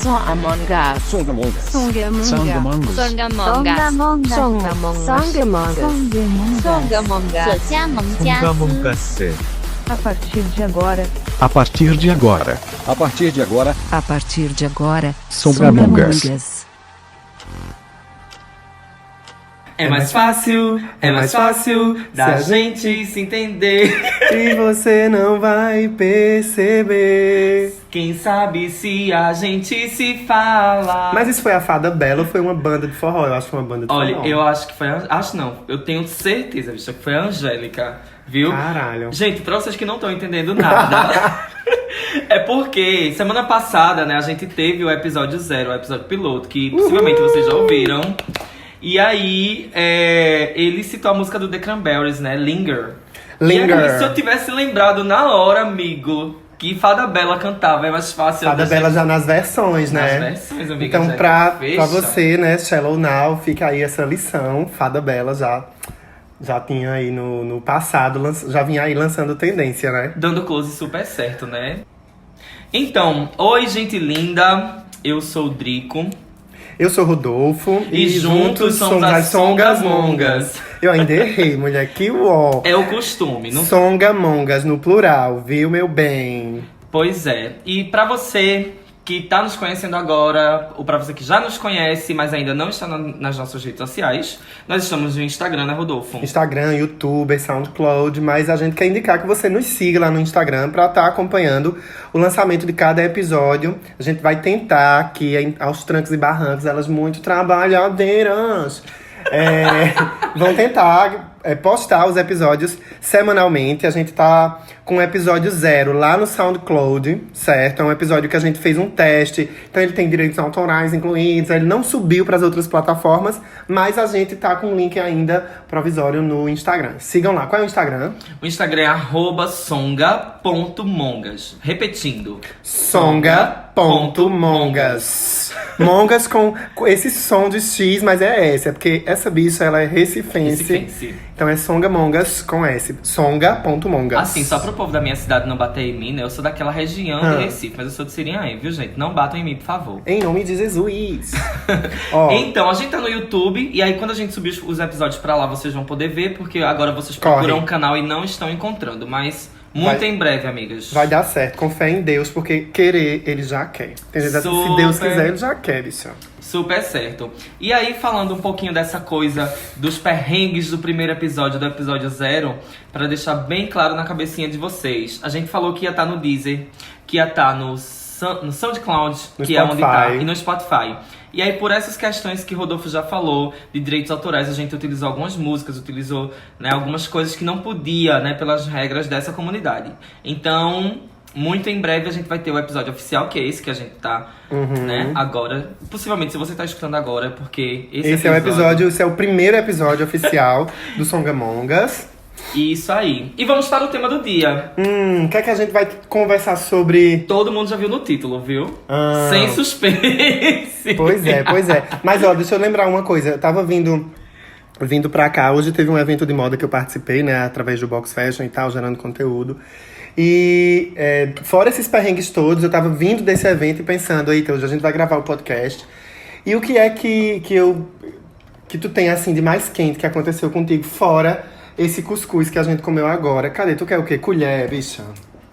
Songamongas. Songamongas. Songamongas. Songamongas. Songamongas. A partir de agora. A partir de agora. A partir de agora. A partir de agora, Songamongas. É mais fácil da gente se entender. E você não vai perceber. Quem sabe se a gente se fala. Mas isso foi a Fada Bela ou foi uma banda de forró? Eu acho que foi uma banda de Olha, forró. eu acho que foi. Acho não, eu tenho certeza, bicho, que foi a Angélica, viu? Caralho. Gente, pra vocês que não estão entendendo nada. É porque semana passada, né, a gente teve o episódio 0, o episódio piloto, que possivelmente vocês já ouviram. E aí, ele citou a música do The Cranberries, né? Linger. Linger. E aí, se eu tivesse lembrado na hora, amigo, que Fada Bela cantava, é mais fácil. Fada Bela já nas versões, né? Nas versões, amiga. Então, já pra fecha. você, né, Shallow Now, fica aí essa lição. Fada Bela já tinha aí no passado, já vinha aí lançando tendência, né? Dando close super certo, né? Então, oi, gente linda. Eu sou o Drico. Eu sou o Rodolfo E juntos somos as Songamongas. Eu ainda errei, mulher, que uó. É o costume, não? Songamongas no plural, viu, meu bem? Pois é. E pra você que tá nos conhecendo agora, ou pra você que já nos conhece, mas ainda não está nas nossas redes sociais, nós estamos no Instagram, né, Rodolfo? Instagram, YouTube, SoundCloud, mas a gente quer indicar que você nos siga lá no Instagram pra estar acompanhando o lançamento de cada episódio. A gente vai tentar aqui, aos trancos e barrancos, elas muito trabalhadeiras, vão tentar postar os episódios semanalmente. A gente tá com o episódio 0 lá no SoundCloud, certo? É um episódio que a gente fez um teste, então ele tem direitos autorais incluídos, ele não subiu para as outras plataformas, mas a gente tá com um link ainda provisório no Instagram. Sigam lá. Qual é o Instagram? O Instagram é @songa.mongas. Repetindo. Songa.mongas. Mongas com esse som de X, mas é S. É porque essa bicha, ela é recifense. Recifense. Então é Songamongas com S. Songa.mongas. Assim, só pro povo da minha cidade não bater em mim, né? Eu sou daquela região de Recife, mas eu sou de Sirinhaém, viu, gente? Não batam em mim, por favor. Em nome de Jesus. Ó, Então, a gente tá no YouTube, e aí quando a gente subir os episódios pra lá, vocês vão poder ver, porque agora vocês procuram o canal e não estão encontrando, mas muito em breve, amigas. vai dar certo. Com fé em Deus, porque querer, ele já quer. Tem gente assim, se Deus quiser, ele já quer, bicho. Super certo. E aí, falando um pouquinho dessa coisa dos perrengues do primeiro episódio, do episódio 0, pra deixar bem claro na cabecinha de vocês. A gente falou que ia estar no Deezer, que ia estar no SoundCloud, No que é onde tá, Spotify. e no Spotify. E aí, por essas questões que Rodolfo já falou, de direitos autorais, a gente utilizou algumas músicas, utilizou, né, algumas coisas que não podia, né, pelas regras dessa comunidade. Então, muito em breve a gente vai ter o episódio oficial, que é esse que a gente tá, né, agora. Possivelmente, se você tá escutando agora, é porque Esse é o primeiro episódio oficial do Songamongas. Isso aí. E vamos para o tema do dia. O que é que a gente vai conversar sobre? Todo mundo já viu no título, viu? Ah. Sem suspense. Pois é. Mas ó, deixa eu lembrar uma coisa. Eu tava vindo pra cá. Hoje teve um evento de moda que eu participei, né? Através do Box Fashion e tal, gerando conteúdo. E fora esses perrengues todos, eu tava vindo desse evento e pensando, eita, hoje a gente vai gravar o podcast. E o que é que tu tem, assim, de mais quente que aconteceu contigo, fora esse cuscuz que a gente comeu agora? Cadê? Tu quer o quê? Colher, bicha?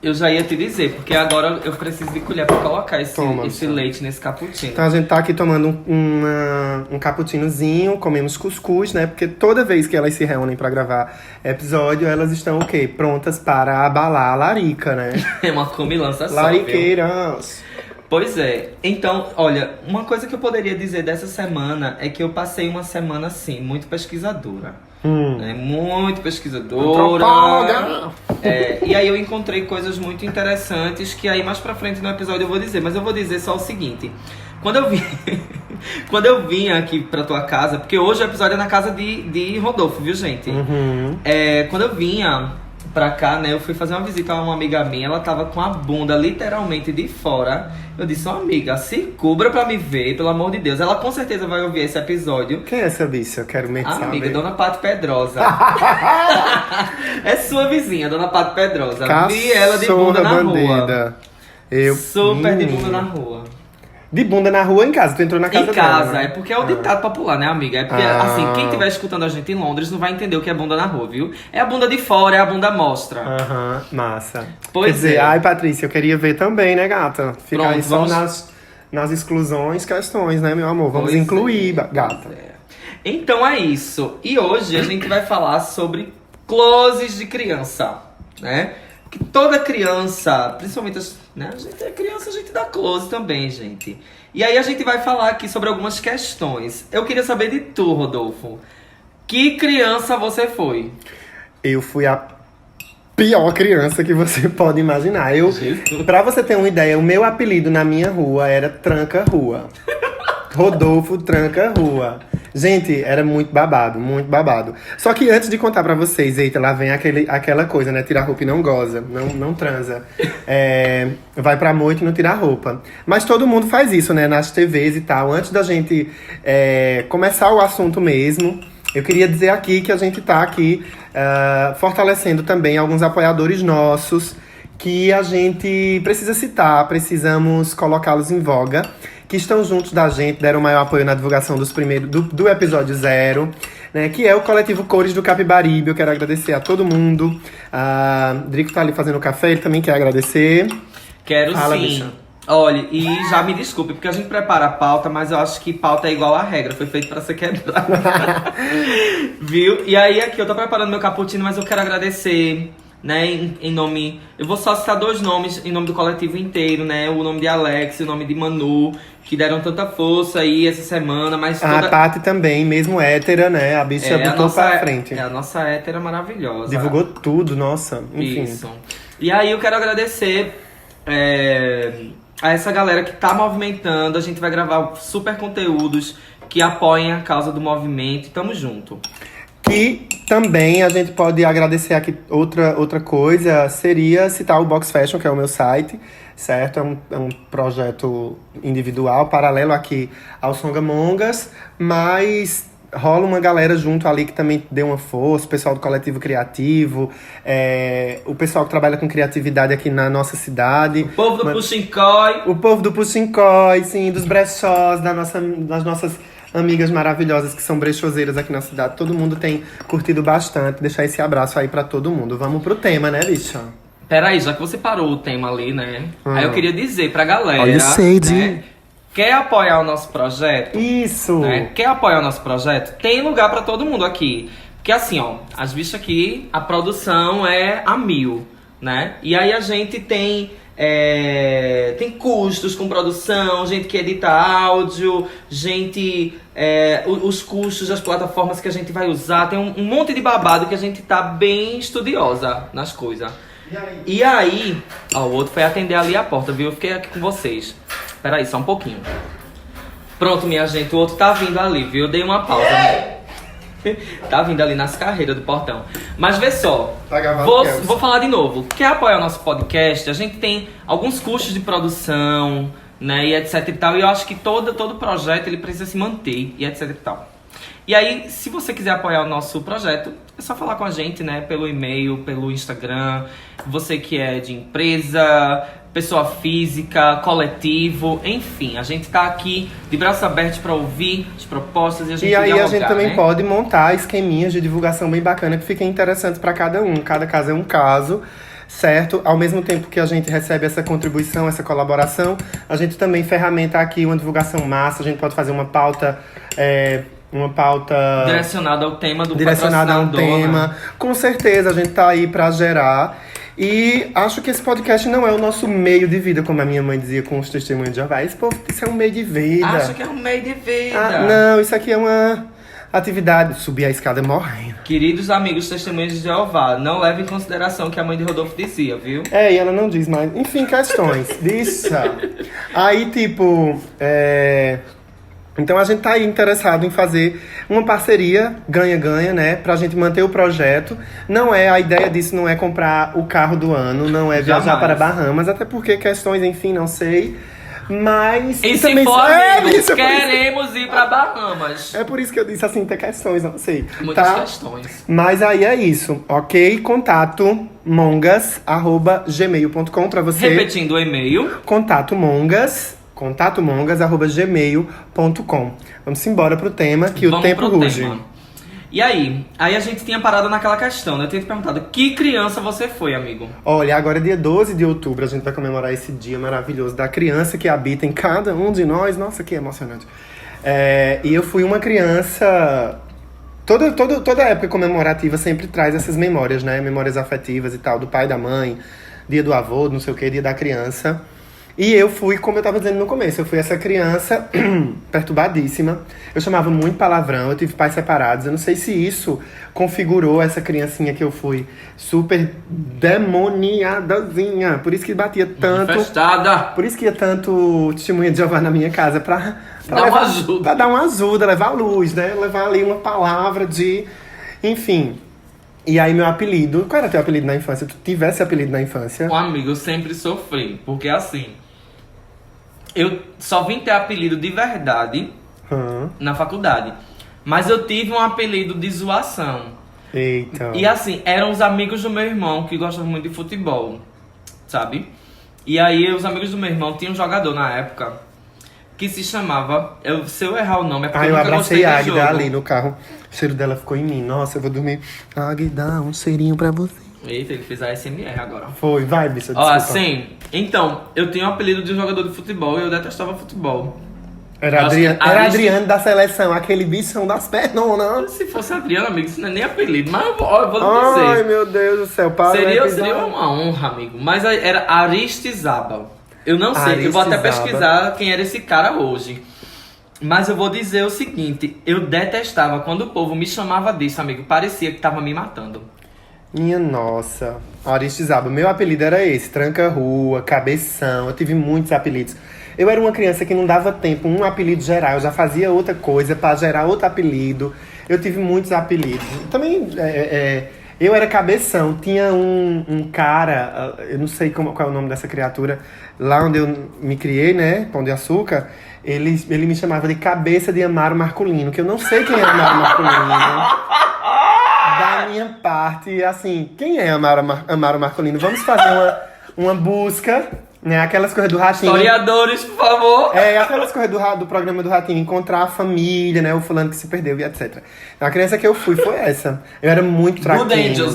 Eu já ia te dizer, porque agora eu preciso de colher pra colocar esse leite nesse cappuccino. Então a gente tá aqui tomando um cappuccinozinho, comemos cuscuz, né? Porque toda vez que elas se reúnem pra gravar episódio, elas estão o quê? Prontas para abalar a larica, né? É uma comilança só, viu? Lariqueiras. Pois é. Então, olha, uma coisa que eu poderia dizer dessa semana é que eu passei uma semana, assim, muito pesquisadora. Né? Muito pesquisadora. Antropóloga. E aí eu encontrei coisas muito interessantes que aí mais pra frente no episódio eu vou dizer. Mas eu vou dizer só o seguinte. Quando eu vim aqui pra tua casa, porque hoje o episódio é na casa de Rodolfo, viu, gente? Quando eu vinha pra cá, né, eu fui fazer uma visita a uma amiga minha, ela tava com a bunda literalmente de fora. Eu disse, ó, amiga, se cubra pra me ver, pelo amor de Deus. Ela com certeza vai ouvir esse episódio. Quem é essa bicha? Eu quero mesmo saber. Amiga, Dona Paty Pedrosa. É sua vizinha, Dona Paty Pedrosa. Vi ela de bunda na rua. Eu, Super de bunda na rua. De bunda na rua ou em casa? Tu entrou na casa Em casa, dela, né? é porque é o ditado popular, né, amiga? É porque, assim, quem estiver escutando a gente em Londres não vai entender o que é bunda na rua, viu? É a bunda de fora, é a bunda mostra. Aham, massa. Pois Quer dizer, é. ai, Patrícia, eu queria ver também, né, gata? Ficar Pronto, aí só vamos- nas exclusões, questões, né, meu amor? Vamos Pois incluir, é. gata. Então é isso. E hoje a gente vai falar sobre closes de criança, né? Que toda criança, principalmente né? A gente é criança, a gente dá close também, gente. E aí a gente vai falar aqui sobre algumas questões. Eu queria saber de tu, Rodolfo. Que criança você foi? Eu fui a pior criança que você pode imaginar. Jesus. Pra você ter uma ideia, o meu apelido na minha rua era Tranca Rua. Rodolfo Tranca Rua. Gente, era muito babado, muito babado. Só que antes de contar pra vocês, eita, lá vem aquela coisa, né? Tirar roupa e não goza, não transa. Vai pra moita e não tirar roupa. Mas todo mundo faz isso, né? Nas TVs e tal. Antes da gente começar o assunto mesmo, eu queria dizer aqui que a gente tá aqui fortalecendo também alguns apoiadores nossos que a gente precisa citar, precisamos colocá-los em voga, que estão juntos da gente, deram maior apoio na divulgação do episódio 0, né, que é o coletivo Cores do Capibaribe. Eu quero agradecer a todo mundo. Drico tá ali fazendo café, ele também quer agradecer. Quero Fala, sim. bicha. Olha, e já me desculpe, porque a gente prepara a pauta, mas eu acho que pauta é igual a regra, foi feito pra ser quebrada. Viu? E aí aqui eu tô preparando meu cappuccino, mas eu quero agradecer, né, em nome... Eu vou só citar 2 nomes em nome do coletivo inteiro, né? O nome de Alex e o nome de Manu, que deram tanta força aí essa semana, mas A toda... Paty também, mesmo hétera, né? A bicha botou pra frente. É a nossa hétera maravilhosa. Divulgou tudo, nossa. Enfim. Isso. E aí eu quero agradecer a essa galera que tá movimentando. A gente vai gravar super conteúdos que apoiem a causa do movimento. Tamo junto. E também a gente pode agradecer aqui outra coisa, seria citar o Box Fashion, que é o meu site, certo? É um projeto individual, paralelo aqui ao Songamongas, mas rola uma galera junto ali que também deu uma força, o pessoal do Coletivo Criativo, o pessoal que trabalha com criatividade aqui na nossa cidade. O povo do Puxincói. O povo do Puxincói, sim, dos brechós, das nossas amigas maravilhosas que são brechoseiras aqui na cidade. Todo mundo tem curtido bastante. Deixar esse abraço aí pra todo mundo. Vamos pro tema, né, bicha? Peraí, já que você parou o tema ali, né? Aí eu queria dizer pra galera, Olha o Sade. né? Quer apoiar o nosso projeto? Isso! Né? Quer apoiar o nosso projeto? Tem lugar pra todo mundo aqui. Porque assim, ó, as bichas aqui, a produção é a 1000, né? E aí a gente tem custos com produção, gente que edita áudio, os custos das plataformas que a gente vai usar, tem um monte de babado que a gente tá bem estudiosa nas coisas. E aí, ó, o outro foi atender ali a porta, viu? Eu fiquei aqui com vocês. Peraí, só um pouquinho. Pronto, minha gente, o outro tá vindo ali, viu? Eu dei uma pausa, né? Tá vindo ali nas carreiras do portão. Mas vê só, Tá gravado, vou falar de novo. Quer apoiar o nosso podcast? A gente tem alguns custos de produção, né, e etc e tal. E eu acho que todo projeto ele precisa se manter, e etc e tal. E aí, se você quiser apoiar o nosso projeto, é só falar com a gente, né, pelo e-mail, pelo Instagram. Você que é de empresa, pessoa física, coletivo, enfim. A gente tá aqui de braços abertos pra ouvir as propostas e a gente E aí dialogar, a gente também né? pode montar esqueminhas de divulgação bem bacana que fiquem interessantes para cada um. Cada caso é um caso, certo? Ao mesmo tempo que a gente recebe essa contribuição, essa colaboração, a gente também ferramenta aqui uma divulgação massa. A gente pode fazer uma pauta Direcionada ao tema do direcionada a um patrocinador, tema. né? Com certeza, a gente tá aí pra gerar. E acho que esse podcast não é o nosso meio de vida, como a minha mãe dizia com os testemunhos de Jeová. Esse povo, isso é um meio de vida. Acho que é um meio de vida. Não, isso aqui é uma atividade. Subir a escada morrendo. Queridos amigos testemunhos de Jeová, não leve em consideração o que a mãe de Rodolfo dizia, viu? E ela não diz mais. Enfim, questões. Disso. Aí, tipo, então a gente tá aí interessado em fazer uma parceria ganha-ganha, né? Pra gente manter o projeto. A ideia disso não é comprar o carro do ano, não é viajar Jamais. para Bahamas, até porque questões, enfim, não sei. Mas. E se também- for, amigo, isso, é por isso- queremos ir pra Bahamas. É por isso que eu disse assim, ter questões, não sei. Muitas tá? questões. Mas aí é isso, ok? Contato mongas@gmail.com pra você. Repetindo o e-mail. Contato mongas contatomongas@gmail.com. Vamos embora pro tema, que o tempo ruge. E aí a gente tinha parado naquela questão, né? Eu tinha te perguntado, que criança você foi, amigo? Olha, agora é dia 12 de outubro, a gente vai comemorar esse dia maravilhoso da criança que habita em cada um de nós. Nossa, que emocionante. E eu fui uma criança... Toda época comemorativa sempre traz essas memórias, né? Memórias afetivas e tal, do pai, da mãe, dia do avô, não sei o que, dia da criança. E eu fui, como eu tava dizendo no começo, eu fui essa criança perturbadíssima. Eu chamava muito palavrão, eu tive pais separados. Eu não sei se isso configurou essa criancinha que eu fui. Super demoniadazinha. Por isso que batia tanto. Manifestada. Por isso que ia tanto testemunha de Jeová na minha casa, pra dar uma ajuda. Pra dar uma ajuda, levar luz, né? Levar ali uma palavra de... Enfim. E aí meu apelido... Qual era teu apelido na infância? Tu tivesse apelido na infância? Um amigo, eu sempre sofri. Porque assim... Eu só vim ter apelido de verdade na faculdade. Mas eu tive um apelido de zoação. Eita. E assim, eram os amigos do meu irmão que gostavam muito de futebol, sabe? E aí os amigos do meu irmão tinham um jogador na época que se chamava... se eu errar o nome é porque eu nunca gostei a do jogo. Águida ali no carro. O cheiro dela ficou em mim. Nossa, eu vou dormir. Águida, um cheirinho pra você. Eita, ele fez a SMR agora. Foi, vai, bicha, Ó, desculpa. assim, então, eu tinha um apelido de jogador de futebol e eu detestava futebol. Era Adriano da seleção, aquele bichão das pernas. Se fosse Adriano, amigo, isso não é nem apelido, mas eu vou lhe dizer. Ai, meu Deus do céu, para. Seria uma honra, amigo. Mas era Aristizábal. Eu não sei, eu vou até pesquisar quem era esse cara hoje. Mas eu vou dizer o seguinte, eu detestava quando o povo me chamava disso, amigo. Parecia que tava me matando. Minha nossa. Aristizábal. Meu apelido era esse, tranca-rua, cabeção. Eu tive muitos apelidos. Eu era uma criança que não dava tempo, um apelido geral. Eu já fazia outra coisa pra gerar outro apelido. Eu tive muitos apelidos. Também, eu era cabeção. Tinha um cara, eu não sei qual é o nome dessa criatura, lá onde eu me criei, né, Pão de Açúcar, ele me chamava de Cabeça de Amaro Marculino, que eu não sei quem é Amaro Marculino, né? Da minha parte, assim, quem é Amaro Marculino? Vamos fazer uma busca, né? Aquelas coisas do Ratinho. Historiadores, por favor. Aquelas coisas do programa do Ratinho, encontrar a família, né? O fulano que se perdeu e etc. A criança que eu fui foi essa. Eu era muito traquino.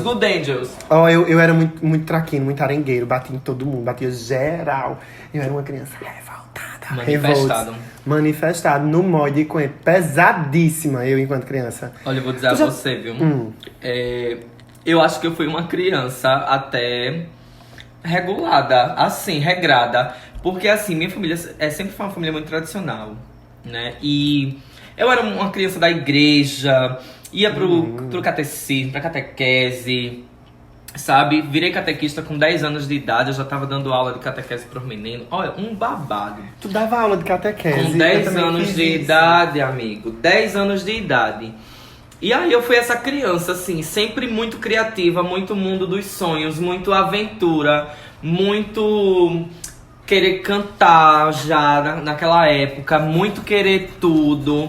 Good Angels. Eu era muito traquino, muito arengueiro, batia em todo mundo, batia geral. Eu era uma criança revoltada. Manifestado no mod com ele. Pesadíssima, eu enquanto criança. Olha, eu vou dizer a você, viu? Eu acho que eu fui uma criança até regulada, assim, regrada. Porque, assim, minha família sempre foi uma família muito tradicional, né? E eu era uma criança da igreja, ia pro catecismo, pra catequese, sabe? Virei catequista com 10 anos de idade, eu já tava dando aula de catequese pros meninos. Olha, um babado. Tu dava aula de catequese? Com 10 anos de idade, amigo. 10 anos de idade. E aí eu fui essa criança, assim, sempre muito criativa, muito mundo dos sonhos, muito aventura, muito querer cantar já naquela época, muito querer tudo.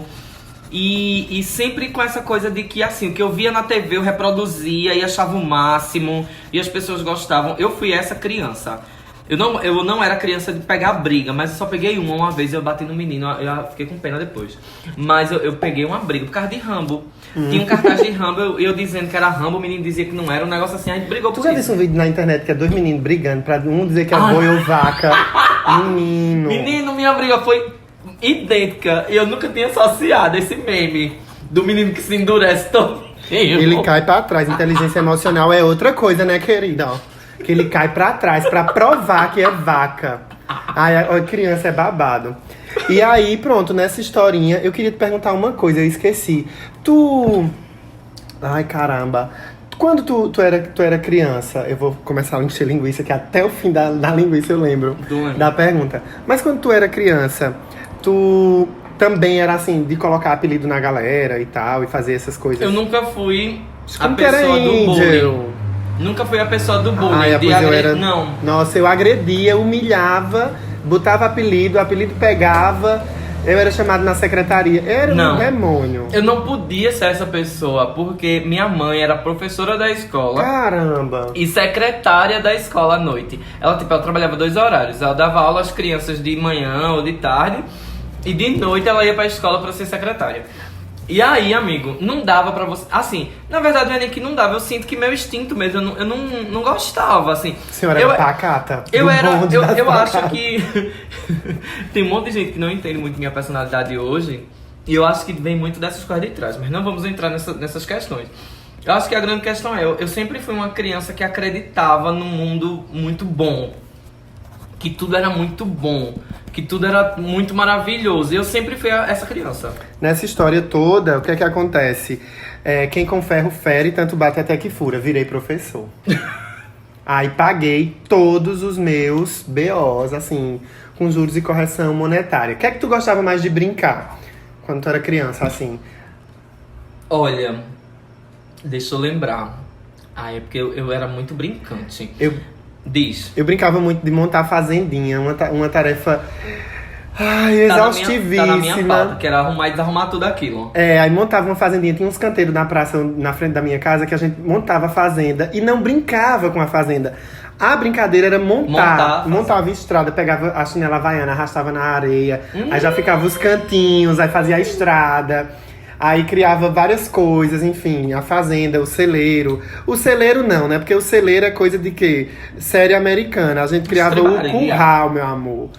E sempre com essa coisa de que, assim, o que eu via na TV eu reproduzia e achava o máximo, e as pessoas gostavam. Eu fui essa criança. Eu não era criança de pegar briga, mas eu só peguei uma vez e eu bati no menino, eu fiquei com pena depois. Mas eu peguei uma briga por causa de Rambo. Tinha um cartaz de Rambo, eu dizendo que era Rambo, o menino dizia que não era, um negócio assim, a gente brigou por isso. Tu já viu um vídeo na internet que é 2 meninos brigando pra um dizer que é boi ou vaca? Menino, minha briga foi idêntica. E eu nunca tinha associado esse meme do menino que se endurece todo. Ele cai pra trás. Inteligência emocional é outra coisa, né, querida? Que ele cai pra trás pra provar que é vaca. Ai, a criança é babado. E aí, pronto, nessa historinha, eu queria te perguntar uma coisa, eu esqueci. Ai, caramba. Quando tu era criança, eu vou começar a encher linguiça, que até o fim da linguiça eu lembro da pergunta. Mas quando tu era criança, tu também era assim, de colocar apelido na galera e tal, e fazer essas coisas? Eu nunca fui a pessoa do bullying. Nunca fui a pessoa do bullying. Não. Nossa, eu agredia, humilhava, botava apelido, o apelido pegava, Eu era chamado na secretaria. Era Não. um demônio. Eu não podia ser essa pessoa, porque minha mãe era professora da escola Caramba. e secretária da escola à noite. Ela trabalhava 2 horários. Ela dava aula às crianças de manhã ou de tarde, e de noite ela ia pra escola pra ser secretária. E aí, amigo, não dava pra você... Assim, na verdade não é nem que não dava, eu sinto que meu instinto mesmo, eu não gostava, assim. A senhora era pacata? Eu Do era, bonde eu das acho pacatas. que tem um monte de gente que não entende muito minha personalidade hoje, e eu acho que vem muito dessas coisas de trás, mas não vamos entrar nessas questões. Eu acho que a grande questão é, eu sempre fui uma criança que acreditava num mundo muito bom, que tudo era muito bom, que tudo era muito maravilhoso, e eu sempre fui essa criança. Nessa história toda, o que é que acontece? Quem com ferro fere, tanto bate até que fura. Virei professor. Aí paguei todos os meus BOs, assim, com juros e correção monetária. O que é que tu gostava mais de brincar quando tu era criança, assim? Olha, deixa eu lembrar. É porque eu era muito brincante. Diz. Eu brincava muito de montar fazendinha, uma tarefa Tá exaustivíssima. na minha pauta, que era arrumar e desarrumar tudo aquilo. Aí montava uma fazendinha, tinha uns canteiros na praça, na frente da minha casa, que a gente montava a fazenda e não brincava com a fazenda. A brincadeira era montava a estrada, pegava a chinela havaiana, arrastava na areia, aí já ficava os cantinhos, aí fazia a estrada. Aí criava várias coisas, enfim, a fazenda, o celeiro. O celeiro não, né? Porque o celeiro é coisa de quê? Série americana. A gente criava o curral, meu amor.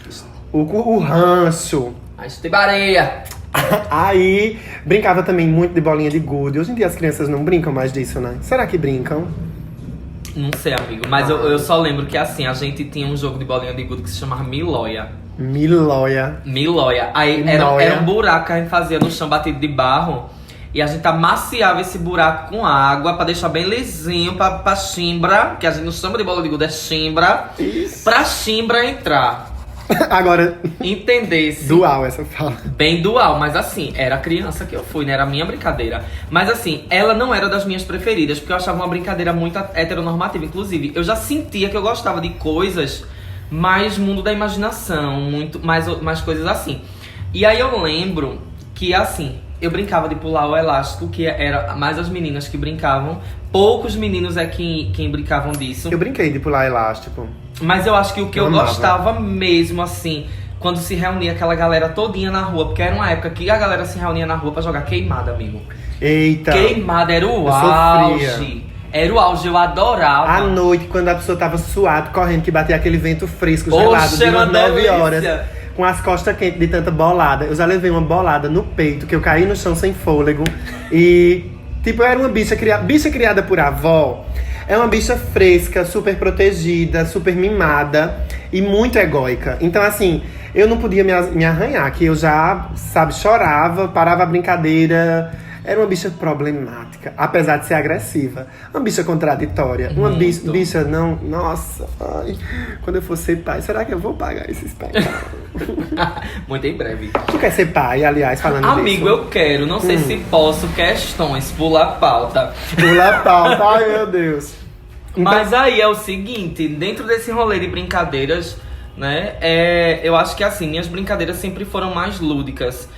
O rancho. A estibareia. Aí brincava também muito de bolinha de gude. Hoje em dia as crianças não brincam mais disso, né? Será que brincam? Não sei, amigo. Mas eu só lembro que assim, a gente tinha um jogo de bolinha de gude que se chamava Milóia. Milóia. Aí era um buraco que a gente fazia no chão batido de barro. E a gente amaciava esse buraco com água pra deixar bem lisinho pra chimbra, que a gente não chama de bola de gude, é chimbra. Isso. Pra chimbra entrar. Agora, Entendesse. dual essa fala. Bem dual, mas assim, era a criança que eu fui, né? Era a minha brincadeira. Mas assim, ela não era das minhas preferidas, porque eu achava uma brincadeira muito heteronormativa. Inclusive, eu já sentia que eu gostava de coisas mais mundo da imaginação, mais coisas assim. E aí eu lembro que, assim, eu brincava de pular o elástico, que era mais as meninas que brincavam. Poucos meninos é quem brincavam disso. Eu brinquei de pular elástico. Mas eu acho que o que eu amava. gostava mesmo, assim, quando se reunia aquela galera todinha na rua, porque era uma época que a galera se reunia na rua pra jogar queimada, amigo. Eita. Queimada era o Eu auge. sofria. Era o auge, eu adorava. À noite, quando a pessoa tava suado, correndo, que batia aquele vento fresco, Oxe, gelado, de era umas uma 9 delícia. horas, com as costas quentes de tanta bolada. Eu já levei uma bolada no peito, que eu caí no chão sem fôlego. E, tipo, eu era uma bicha criada por avó. É uma bicha fresca, super protegida, super mimada e muito egóica. Então, assim, eu não podia me arranhar, que eu já, sabe, chorava, parava a brincadeira. Era uma bicha problemática, apesar de ser agressiva. Uma bicha contraditória. Uma bicha não... Nossa, ai, quando eu for ser pai, será que eu vou pagar esses pecados? Muito em breve. Tu quer ser pai, aliás, falando disso? Amigo, eu quero. Não sei se posso. Questões. Pula a pauta. Pula a pauta, ai meu Deus. Então, Mas aí é o seguinte. Dentro desse rolê de brincadeiras, né? Eu acho que assim, minhas brincadeiras sempre foram mais lúdicas.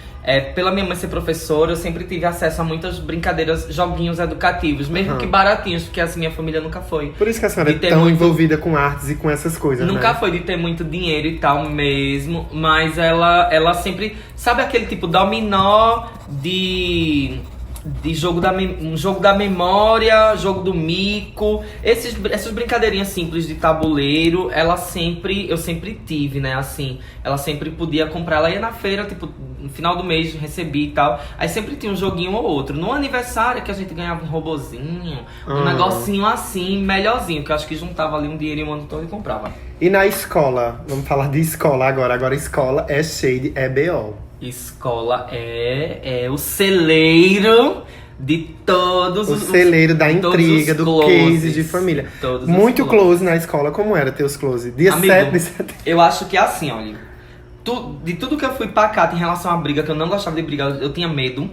Pela minha mãe ser professora, eu sempre tive acesso a muitas brincadeiras, joguinhos educativos, mesmo que baratinhos, porque assim, minha família nunca foi. por isso que a senhora é tão envolvida com artes e com essas coisas, Nunca né? foi de ter muito dinheiro e tal mesmo, mas ela sempre... Sabe aquele tipo dominó de jogo da memória, jogo do mico, essas brincadeirinhas simples de tabuleiro, eu sempre tive, né, assim, ela sempre podia comprar, ela ia na feira, tipo, no final do mês, recebi e tal, aí sempre tinha um joguinho ou outro, no aniversário que a gente ganhava um robozinho, um negocinho assim, melhorzinho, que eu acho que juntava ali um dinheirinho o ano todo e comprava. E na escola, vamos falar de escola agora escola é cheio de EBO. Escola é o celeiro de todos O celeiro da todos intriga, os do closes, case de família. todos os Muito closes. close na escola. Como era teus close? Dia Amigo, 7 de setembro. eu acho que é assim, olha. De tudo que eu fui pacato em relação à briga, que eu não gostava de brigar, eu tinha medo.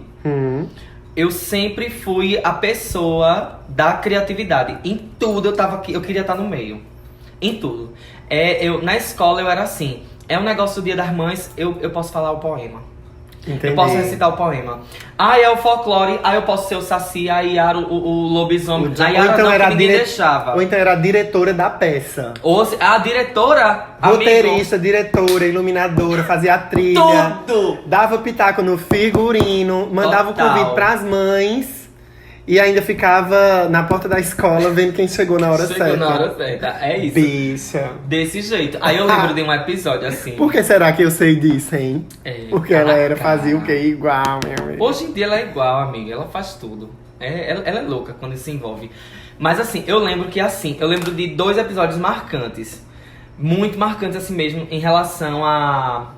Eu sempre fui a pessoa da criatividade. Em tudo eu queria estar no meio. Em tudo. Na escola eu era assim. É um negócio do Dia das Mães, eu posso falar o poema. Entendi. Eu posso recitar o poema. Aí é o folclore, aí eu posso ser o Saci, aí Yara o lobisomem. A Yara não, que ninguém deixava. Ou então era a diretora da peça. A diretora, Roteirista, diretora, iluminadora, fazia a trilha. Tudo! Dava pitaco no figurino, mandava Total. o convite pras mães. E ainda ficava na porta da escola vendo quem chegou na hora certa. Chegou na hora certa, é isso. Bicha. Desse jeito. Aí eu lembro de um episódio assim. Por que será que eu sei disso, hein? É, Porque ela cara. fazia o quê? Igual, meu amigo. Hoje em dia ela é igual, amiga. Ela faz tudo. Ela é louca quando se envolve. Mas assim, eu lembro de 2 episódios marcantes. Muito marcantes assim mesmo, em relação a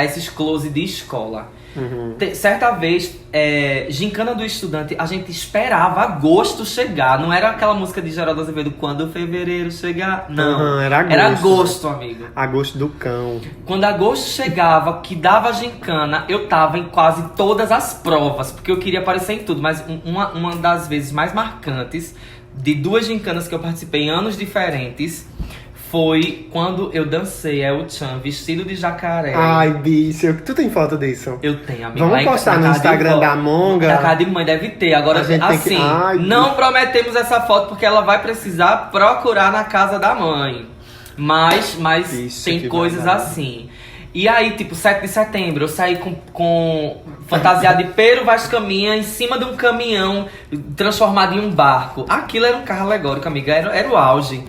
esses close de escola. Certa vez, Gincana do Estudante, a gente esperava agosto chegar. Não era aquela música de Geraldo Azevedo, quando fevereiro chegar. Não, Era agosto, amigo. Agosto do cão. Quando agosto chegava, que dava gincana, eu tava em quase todas as provas, porque eu queria aparecer em tudo. Mas uma das vezes mais marcantes, de 2 gincanas que eu participei em anos diferentes, foi quando eu dancei El Chan vestido de jacaré. Ai, bicho, tu tem foto disso? Eu tenho, amiga. Vamos Lá em- postar na no casa de Instagram vó. da Monga? Da casa de mãe deve ter. Agora, A gente tem que- assim, Ai, não bicho. prometemos essa foto porque ela vai precisar procurar na casa da mãe. Mas Bicho, tem que coisas babado. assim. E aí, tipo, 7 de setembro, eu saí com fantasiado de Pero Vaz de Caminha em cima de um caminhão transformado em um barco. Aquilo era um carro alegórico, amiga. Era o auge.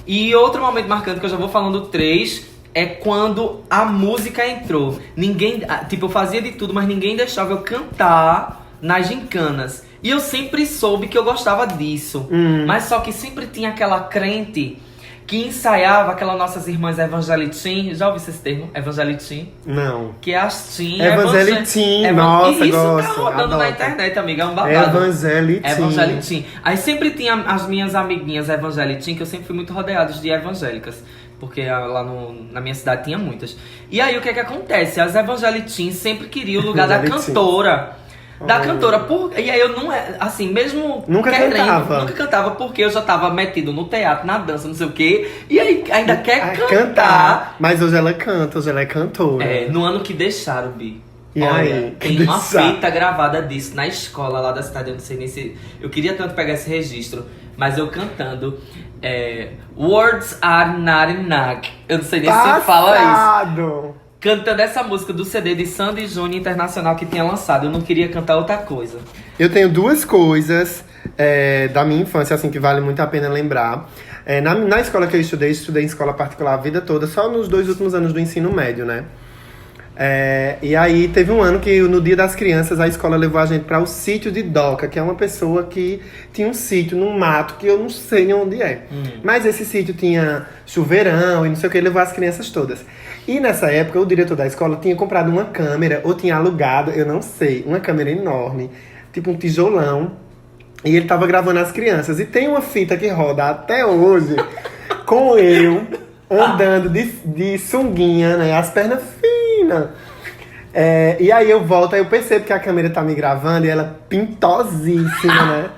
E outro momento marcante que eu já vou falando 3 é quando a música entrou. Eu fazia de tudo, mas ninguém deixava eu cantar nas gincanas. E eu sempre soube que eu gostava disso. Mas só que sempre tinha aquela crente que ensaiava aquelas nossas irmãs Evangelitim. Já ouviu esse termo? Evangelitim? Não. Que é as teen. Evangelitim, nossa, isso gosto, tá rodando adoro. na internet, amiga, é um babado. Evangelitim. Aí sempre tinha as minhas amiguinhas Evangelitim, que eu sempre fui muito rodeados de evangélicas. Porque lá na minha cidade tinha muitas. E aí o que é que acontece? As Evangelitim sempre queriam o lugar da Evangelitim. cantora. E aí eu não assim, mesmo Nunca cantava. porque eu já tava metido no teatro, na dança, não sei o quê. E aí ainda quer cantar. Cantar. Mas hoje ela canta, hoje ela é cantora. No ano que deixaram, Bi. E Olha, aí, que tem uma deixaram? fita gravada disso na escola lá da cidade. Eu não sei nem se... Eu queria tanto pegar esse registro. Mas eu cantando... Words are not enough. Eu não sei nem se fala isso. Passado. Cantando essa música do CD de Sandy Júnior Internacional que tinha lançado. Eu não queria cantar outra coisa. Eu tenho 2 coisas da minha infância, assim, que vale muito a pena lembrar. Na escola que eu estudei em escola particular a vida toda, só nos 2 últimos anos do ensino médio, né? E aí teve um ano que no Dia das Crianças a escola levou a gente para o sítio de Doca, que é uma pessoa que tinha um sítio num mato que eu não sei nem onde é. Mas esse sítio tinha chuveirão e não sei o que, ele levou as crianças todas. E nessa época o diretor da escola tinha comprado uma câmera, ou tinha alugado, eu não sei, uma câmera enorme, tipo um tijolão. E ele tava gravando as crianças. E tem uma fita que roda até hoje com eu andando de sunguinha, né? As pernas finas. E aí eu volto, aí eu percebo que a câmera tá me gravando e ela pintosíssima, né?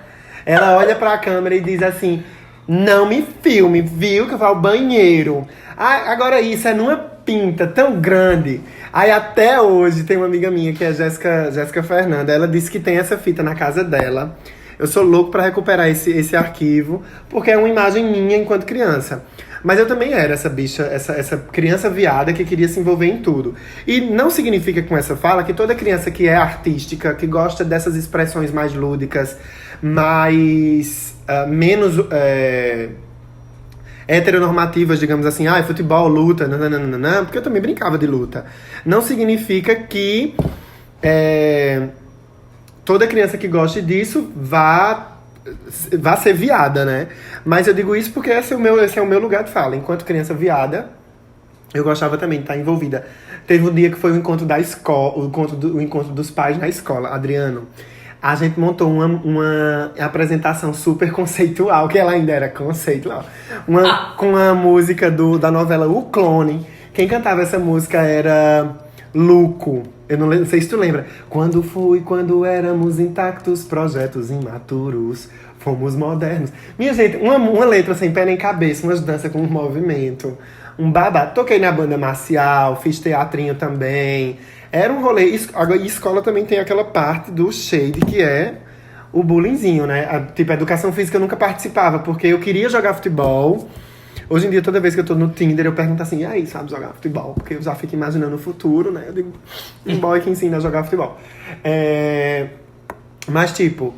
Ela olha pra câmera e diz assim: não me filme, viu? Que eu vou ao banheiro. Agora isso é numa pinta tão grande. Aí até hoje tem uma amiga minha que é Jéssica Fernanda. Ela disse que tem essa fita na casa dela. Eu sou louco pra recuperar esse arquivo, porque é uma imagem minha enquanto criança. Mas eu também era essa bicha, essa criança viada que queria se envolver em tudo. E não significa com essa fala que toda criança que é artística, que gosta dessas expressões mais lúdicas, mais menos heteronormativas, digamos assim, futebol, luta, nananana, porque eu também brincava de luta. Não significa que toda criança que goste disso vá ser viada, né? Mas eu digo isso porque esse é o meu lugar de fala. Enquanto criança viada, eu gostava também de estar envolvida. Teve um dia que foi o encontro da escola, o encontro dos pais na escola, Adriano. A gente montou uma apresentação super conceitual, que ela ainda era conceitual. Com a música da novela O Clone. Quem cantava essa música era Luco. Eu não sei se tu lembra. Quando éramos intactos, projetos imaturos, fomos modernos. Minha gente, uma letra sem pé nem cabeça, umas danças com movimento, um babado. Toquei na banda marcial, fiz teatrinho também. Era um rolê. Agora, e escola também tem aquela parte do shade que é o bullyingzinho, né? Tipo, a educação física eu nunca participava, porque eu queria jogar futebol. Hoje em dia, toda vez que eu tô no Tinder, eu pergunto assim, e aí, sabe jogar futebol? Porque eu já fico imaginando o futuro, né? Eu digo, um boy que ensina a jogar futebol. Mas, tipo,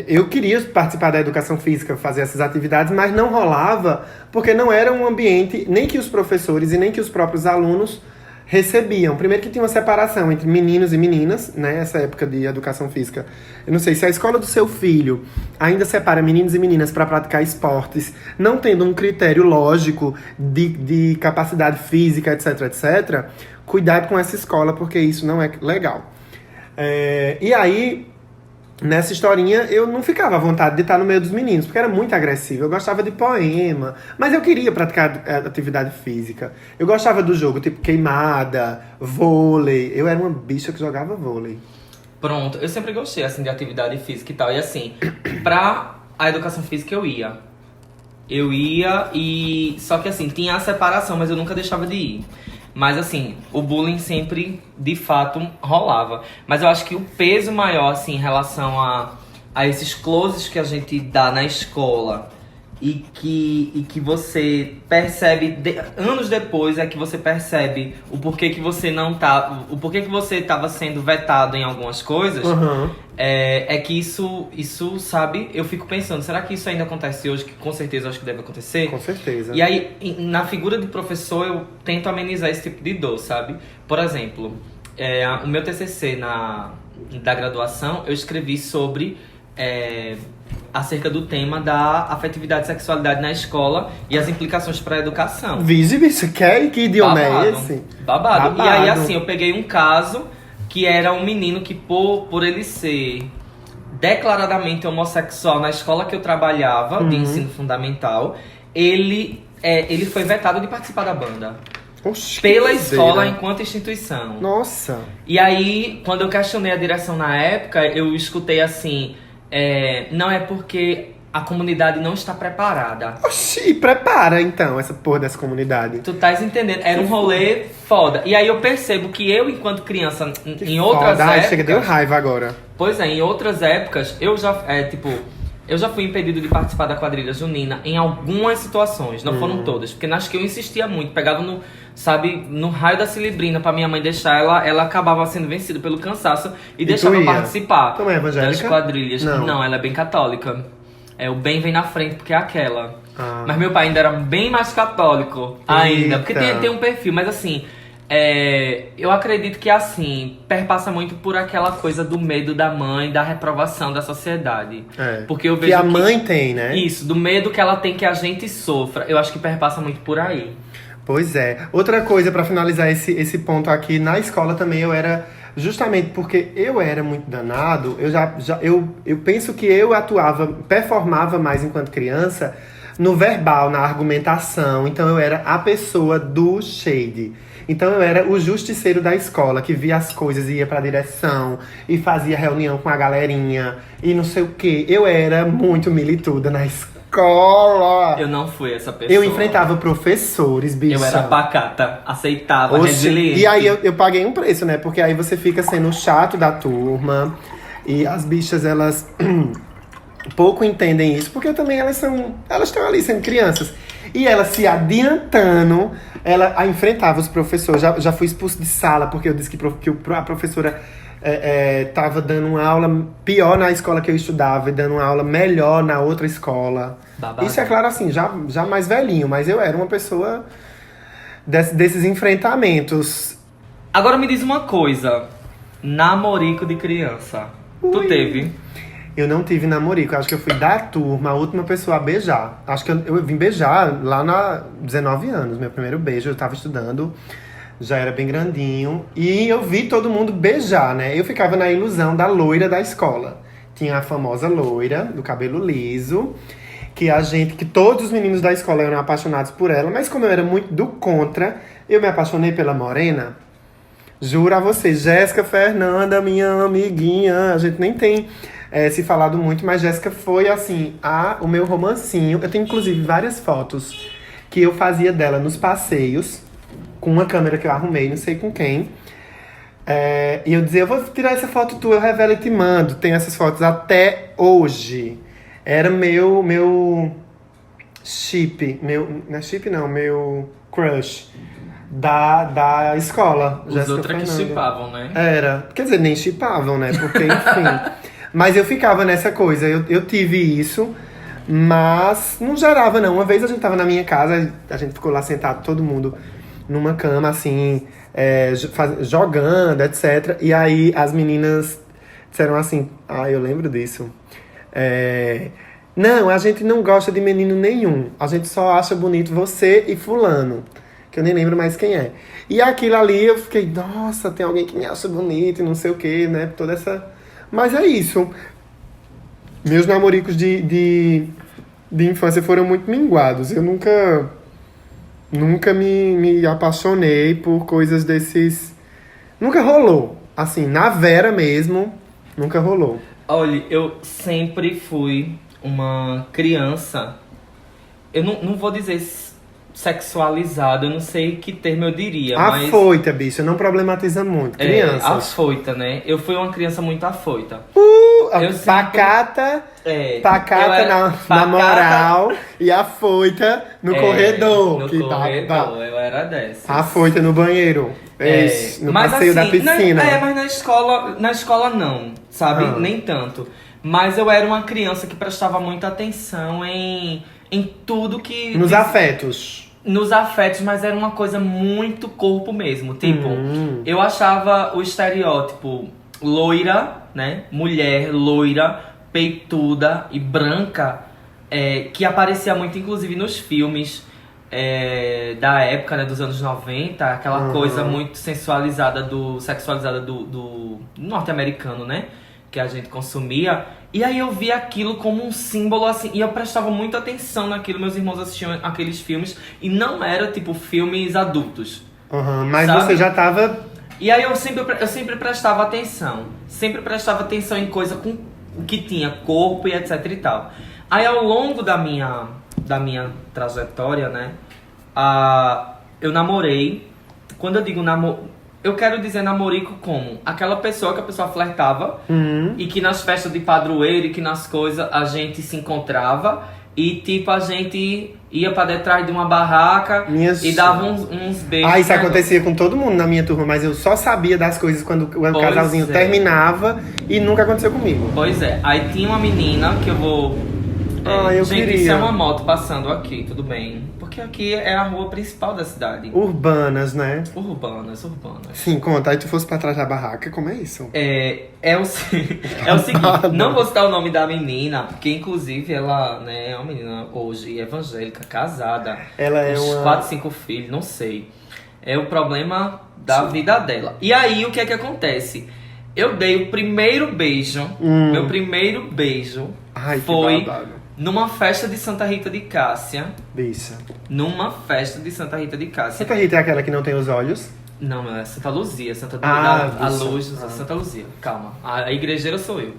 eu queria participar da educação física, fazer essas atividades, mas não rolava, porque não era um ambiente, nem que os professores e nem que os próprios alunos recebiam. Primeiro que tinha uma separação entre meninos e meninas, né? Essa época de educação física. Eu não sei se a escola do seu filho ainda separa meninos e meninas para praticar esportes, não tendo um critério lógico de capacidade física, etc, etc. Cuidado com essa escola, porque isso não é legal. E aí, nessa historinha, eu não ficava à vontade de estar no meio dos meninos, porque era muito agressivo. Eu gostava de poema, mas eu queria praticar atividade física. Eu gostava do jogo, tipo queimada, vôlei. Eu era uma bicha que jogava vôlei. Pronto, eu sempre gostei, assim, de atividade física e tal. E assim, pra a educação física eu ia. Só que assim, tinha a separação, mas eu nunca deixava de ir. Mas assim, o bullying sempre, de fato, rolava. Mas eu acho que o peso maior, assim, em relação a esses closes que a gente dá na escola e que você percebe, anos depois, é que você percebe o porquê que você não tá... O porquê que você tava sendo vetado em algumas coisas. Uhum. É que isso, sabe? Eu fico pensando, será que isso ainda acontece hoje? Que com certeza eu acho que deve acontecer. Com certeza. E aí, na figura de professor, eu tento amenizar esse tipo de dor, sabe? Por exemplo, o meu TCC da graduação, eu escrevi sobre... acerca do tema da afetividade e sexualidade na escola e as implicações para a educação. Vige, bicho, que idioma é esse? Babado. E aí, assim, eu peguei um caso que era um menino que, por ele ser declaradamente homossexual na escola que eu trabalhava, de ensino fundamental, ele foi vetado de participar da banda. Oxi, pela escola enquanto instituição. Nossa. E aí, quando eu questionei a direção na época, eu escutei assim... não é porque a comunidade não está preparada. Oxi, prepara então essa porra dessa comunidade. Tu estás entendendo? Era um rolê foda. E aí eu percebo que eu, enquanto criança, em outras épocas... épocas... Chega, deu raiva agora. Pois é, em outras épocas, eu já fui impedido de participar da quadrilha junina em algumas situações, não foram todas. Porque nas que eu insistia muito, pegava no raio da cilibrina pra minha mãe deixar, ela acabava sendo vencida pelo cansaço e deixava eu participar Tu é evangélica? das quadrilhas. Não, ela é bem católica. O bem vem na frente porque é aquela. Mas meu pai ainda era bem mais católico ainda. Porque tem um perfil, mas assim... eu acredito que assim, perpassa muito por aquela coisa do medo da mãe, da reprovação da sociedade. Porque eu vejo que a mãe tem, né? Isso, do medo que ela tem que a gente sofra. Eu acho que perpassa muito por aí. Pois é. Outra coisa, pra finalizar esse ponto aqui, na escola também eu era... Justamente porque eu era muito danado, eu penso que eu performava mais enquanto criança no verbal, na argumentação. Então eu era a pessoa do shade. Então eu era o justiceiro da escola, que via as coisas e ia pra direção, e fazia reunião com a galerinha, e não sei o quê. Eu era muito milituda na escola. Eu não fui essa pessoa. Eu enfrentava professores, bicho. Eu era pacata, aceitava, resiliente. E aí eu paguei um preço, né? Porque aí você fica sendo o chato da turma, e as bichas, elas... pouco entendem isso, porque também elas estão ali sendo crianças. E ela se adiantando, ela enfrentava os professores. Já fui expulso de sala, porque eu disse que a professora tava dando uma aula pior na escola que eu estudava e dando uma aula melhor na outra escola. Babado. Isso é claro assim, já mais velhinho, mas eu era uma pessoa desses enfrentamentos. Agora me diz uma coisa, namorico de criança, tu teve? Eu não tive namorico, acho que eu fui da turma, a última pessoa a beijar. Acho que eu vim beijar lá na 19 anos, meu primeiro beijo, eu tava estudando, já era bem grandinho. E eu vi todo mundo beijar, né? Eu ficava na ilusão da loira da escola. Tinha a famosa loira, do cabelo liso, que todos os meninos da escola eram apaixonados por ela. Mas como eu era muito do contra, eu me apaixonei pela morena. Juro a você, Jéssica Fernanda, minha amiguinha, a gente nem tem... se falado muito, mas Jéssica foi, assim, o meu romancinho. Eu tenho, inclusive, várias fotos que eu fazia dela nos passeios, com uma câmera que eu arrumei, não sei com quem. E eu dizia, eu vou tirar essa foto tua, eu revelo e te mando. Tem essas fotos até hoje. Era meu chip, não é chip não, meu crush da escola. Os outros que chipavam, né? Era, quer dizer, nem chipavam, né? Porque, enfim. Mas eu ficava nessa coisa, eu tive isso, mas não gerava não. Uma vez a gente tava na minha casa, a gente ficou lá sentado, todo mundo numa cama, assim, jogando, etc. E aí as meninas disseram assim, eu lembro disso. Não, a gente não gosta de menino nenhum. A gente só acha bonito você e fulano. Que eu nem lembro mais quem é. E aquilo ali eu fiquei, nossa, tem alguém que me acha bonito e não sei o que, né? Toda essa... Mas é isso. Meus namoricos de infância foram muito minguados. Eu nunca me apaixonei por coisas desses... Nunca rolou. Assim, na Vera mesmo, nunca rolou. Olha, eu sempre fui uma criança... Eu não vou dizer sexualizada, eu não sei que termo eu diria, mas... Afoita, bicho, não problematiza muito. Crianças. Afoita, né? Eu fui uma criança muito afoita. Pacata na moral e afoita no corredor. No corredor, eu era dessa. Afoita no banheiro. No passeio da piscina. Mas na escola não, sabe? Nem tanto. Mas eu era uma criança que prestava muita atenção em tudo que... Nos afetos. Nos afetos, mas era uma coisa muito corpo mesmo. Tipo, eu achava o estereótipo loira, né? Mulher loira, peituda e branca, que aparecia muito, inclusive, nos filmes da época, né? Dos anos 90. Aquela coisa muito sexualizada do norte-americano, né? Que a gente consumia. E aí eu via aquilo como um símbolo, assim, e eu prestava muita atenção naquilo. Meus irmãos assistiam aqueles filmes, e não era, tipo, filmes adultos. Mas sabe? Você já tava... E aí eu sempre prestava atenção. Sempre prestava atenção em coisa com que tinha corpo e etc e tal. Aí ao longo da minha trajetória, né, eu namorei. Quando eu digo eu quero dizer namorico como aquela pessoa que a pessoa flertava e que nas festas de padroeiro e que nas coisas a gente se encontrava e tipo a gente ia pra detrás de uma barraca e dava uns beijos. Isso acontecia com todo mundo na minha turma, mas eu só sabia das coisas quando o casalzinho terminava e nunca aconteceu comigo. Pois é, aí tinha uma menina que eu vou... eu gente, queria. isso é uma moto passando aqui, tudo bem. Porque aqui é a rua principal da cidade. Urbanas, né? Urbanas. Sim, conta. Aí tu fosse pra trás da barraca, como é isso? É o seguinte, não vou citar o nome da menina, porque inclusive ela, né, é uma menina hoje evangélica, casada. Ela é 4, 5 filhos, não sei. É o problema da vida dela. E aí, o que é que acontece? Eu dei o primeiro beijo, meu primeiro beijo foi numa festa de Santa Rita de Cássia. Bicha. Numa festa de Santa Rita de Cássia. Santa Rita é aquela que não tem os olhos? Não, é Santa Luzia, a luz, Santa Luzia. Calma, a igrejeira sou eu.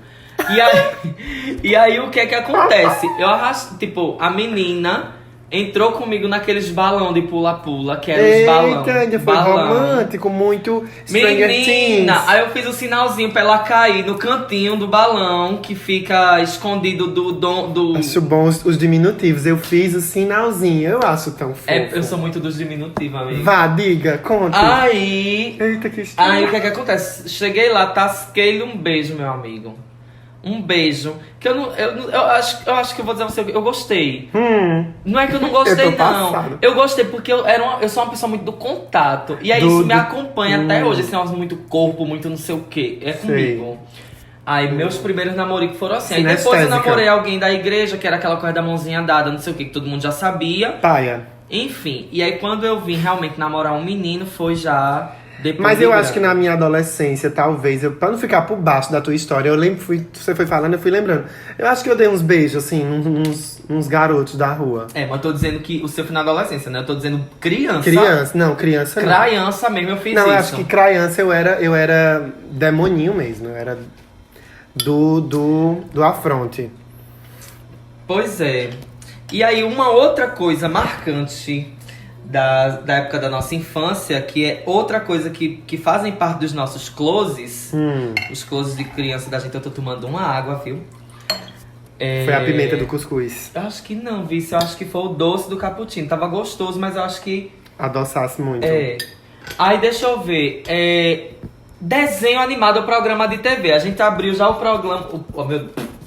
E aí o que é que acontece? Eu arrasto, tipo, a menina entrou comigo naqueles balão de pula-pula, que eram os balão. Eita, ainda foi romântico, muito Stranger Things. Aí eu fiz o sinalzinho pra ela cair no cantinho do balão, que fica escondido do... Acho bom os diminutivos, eu fiz o sinalzinho, eu acho tão fofo. Eu sou muito dos diminutivos, amigo. Vá, diga, conta. Eita, que estranho. Aí o que é que acontece? Cheguei lá, tasquei-lhe um beijo, meu amigo. Um beijo. Que eu acho que eu vou dizer a você, eu gostei. Não é que eu não gostei, não. Eu gostei porque eu sou uma pessoa muito do contato. E aí isso me acompanha até hoje. Esse negócio muito corpo, muito não sei o quê. É comigo. Aí meus primeiros namoricos foram assim. Aí depois eu namorei alguém da igreja, que era aquela coisa da mãozinha dada, não sei o quê, que todo mundo já sabia. Paia. Enfim. E aí quando eu vim realmente namorar um menino, foi já... Mas eu acho que na minha adolescência, talvez, pra não ficar por baixo da tua história, eu lembro, você foi falando, eu fui lembrando. Eu acho que eu dei uns beijos, assim, uns garotos da rua. Mas eu tô dizendo que o seu foi na adolescência, né? Eu tô dizendo criança. Criança não. Criança mesmo, eu fiz isso. Não, eu acho que criança eu era demoninho mesmo, eu era do afronte. Pois é. E aí, uma outra coisa marcante da época da nossa infância, que é outra coisa que fazem parte dos nossos closes. Os closes de criança da gente. Eu tô tomando uma água, viu? Foi a pimenta do cuscuz. Eu acho que não, Vice. Eu acho que foi o doce do cappuccino. Tava gostoso, mas eu acho que... Adoçasse muito. Aí deixa eu ver. Desenho animado, programa de TV. A gente abriu já o programa...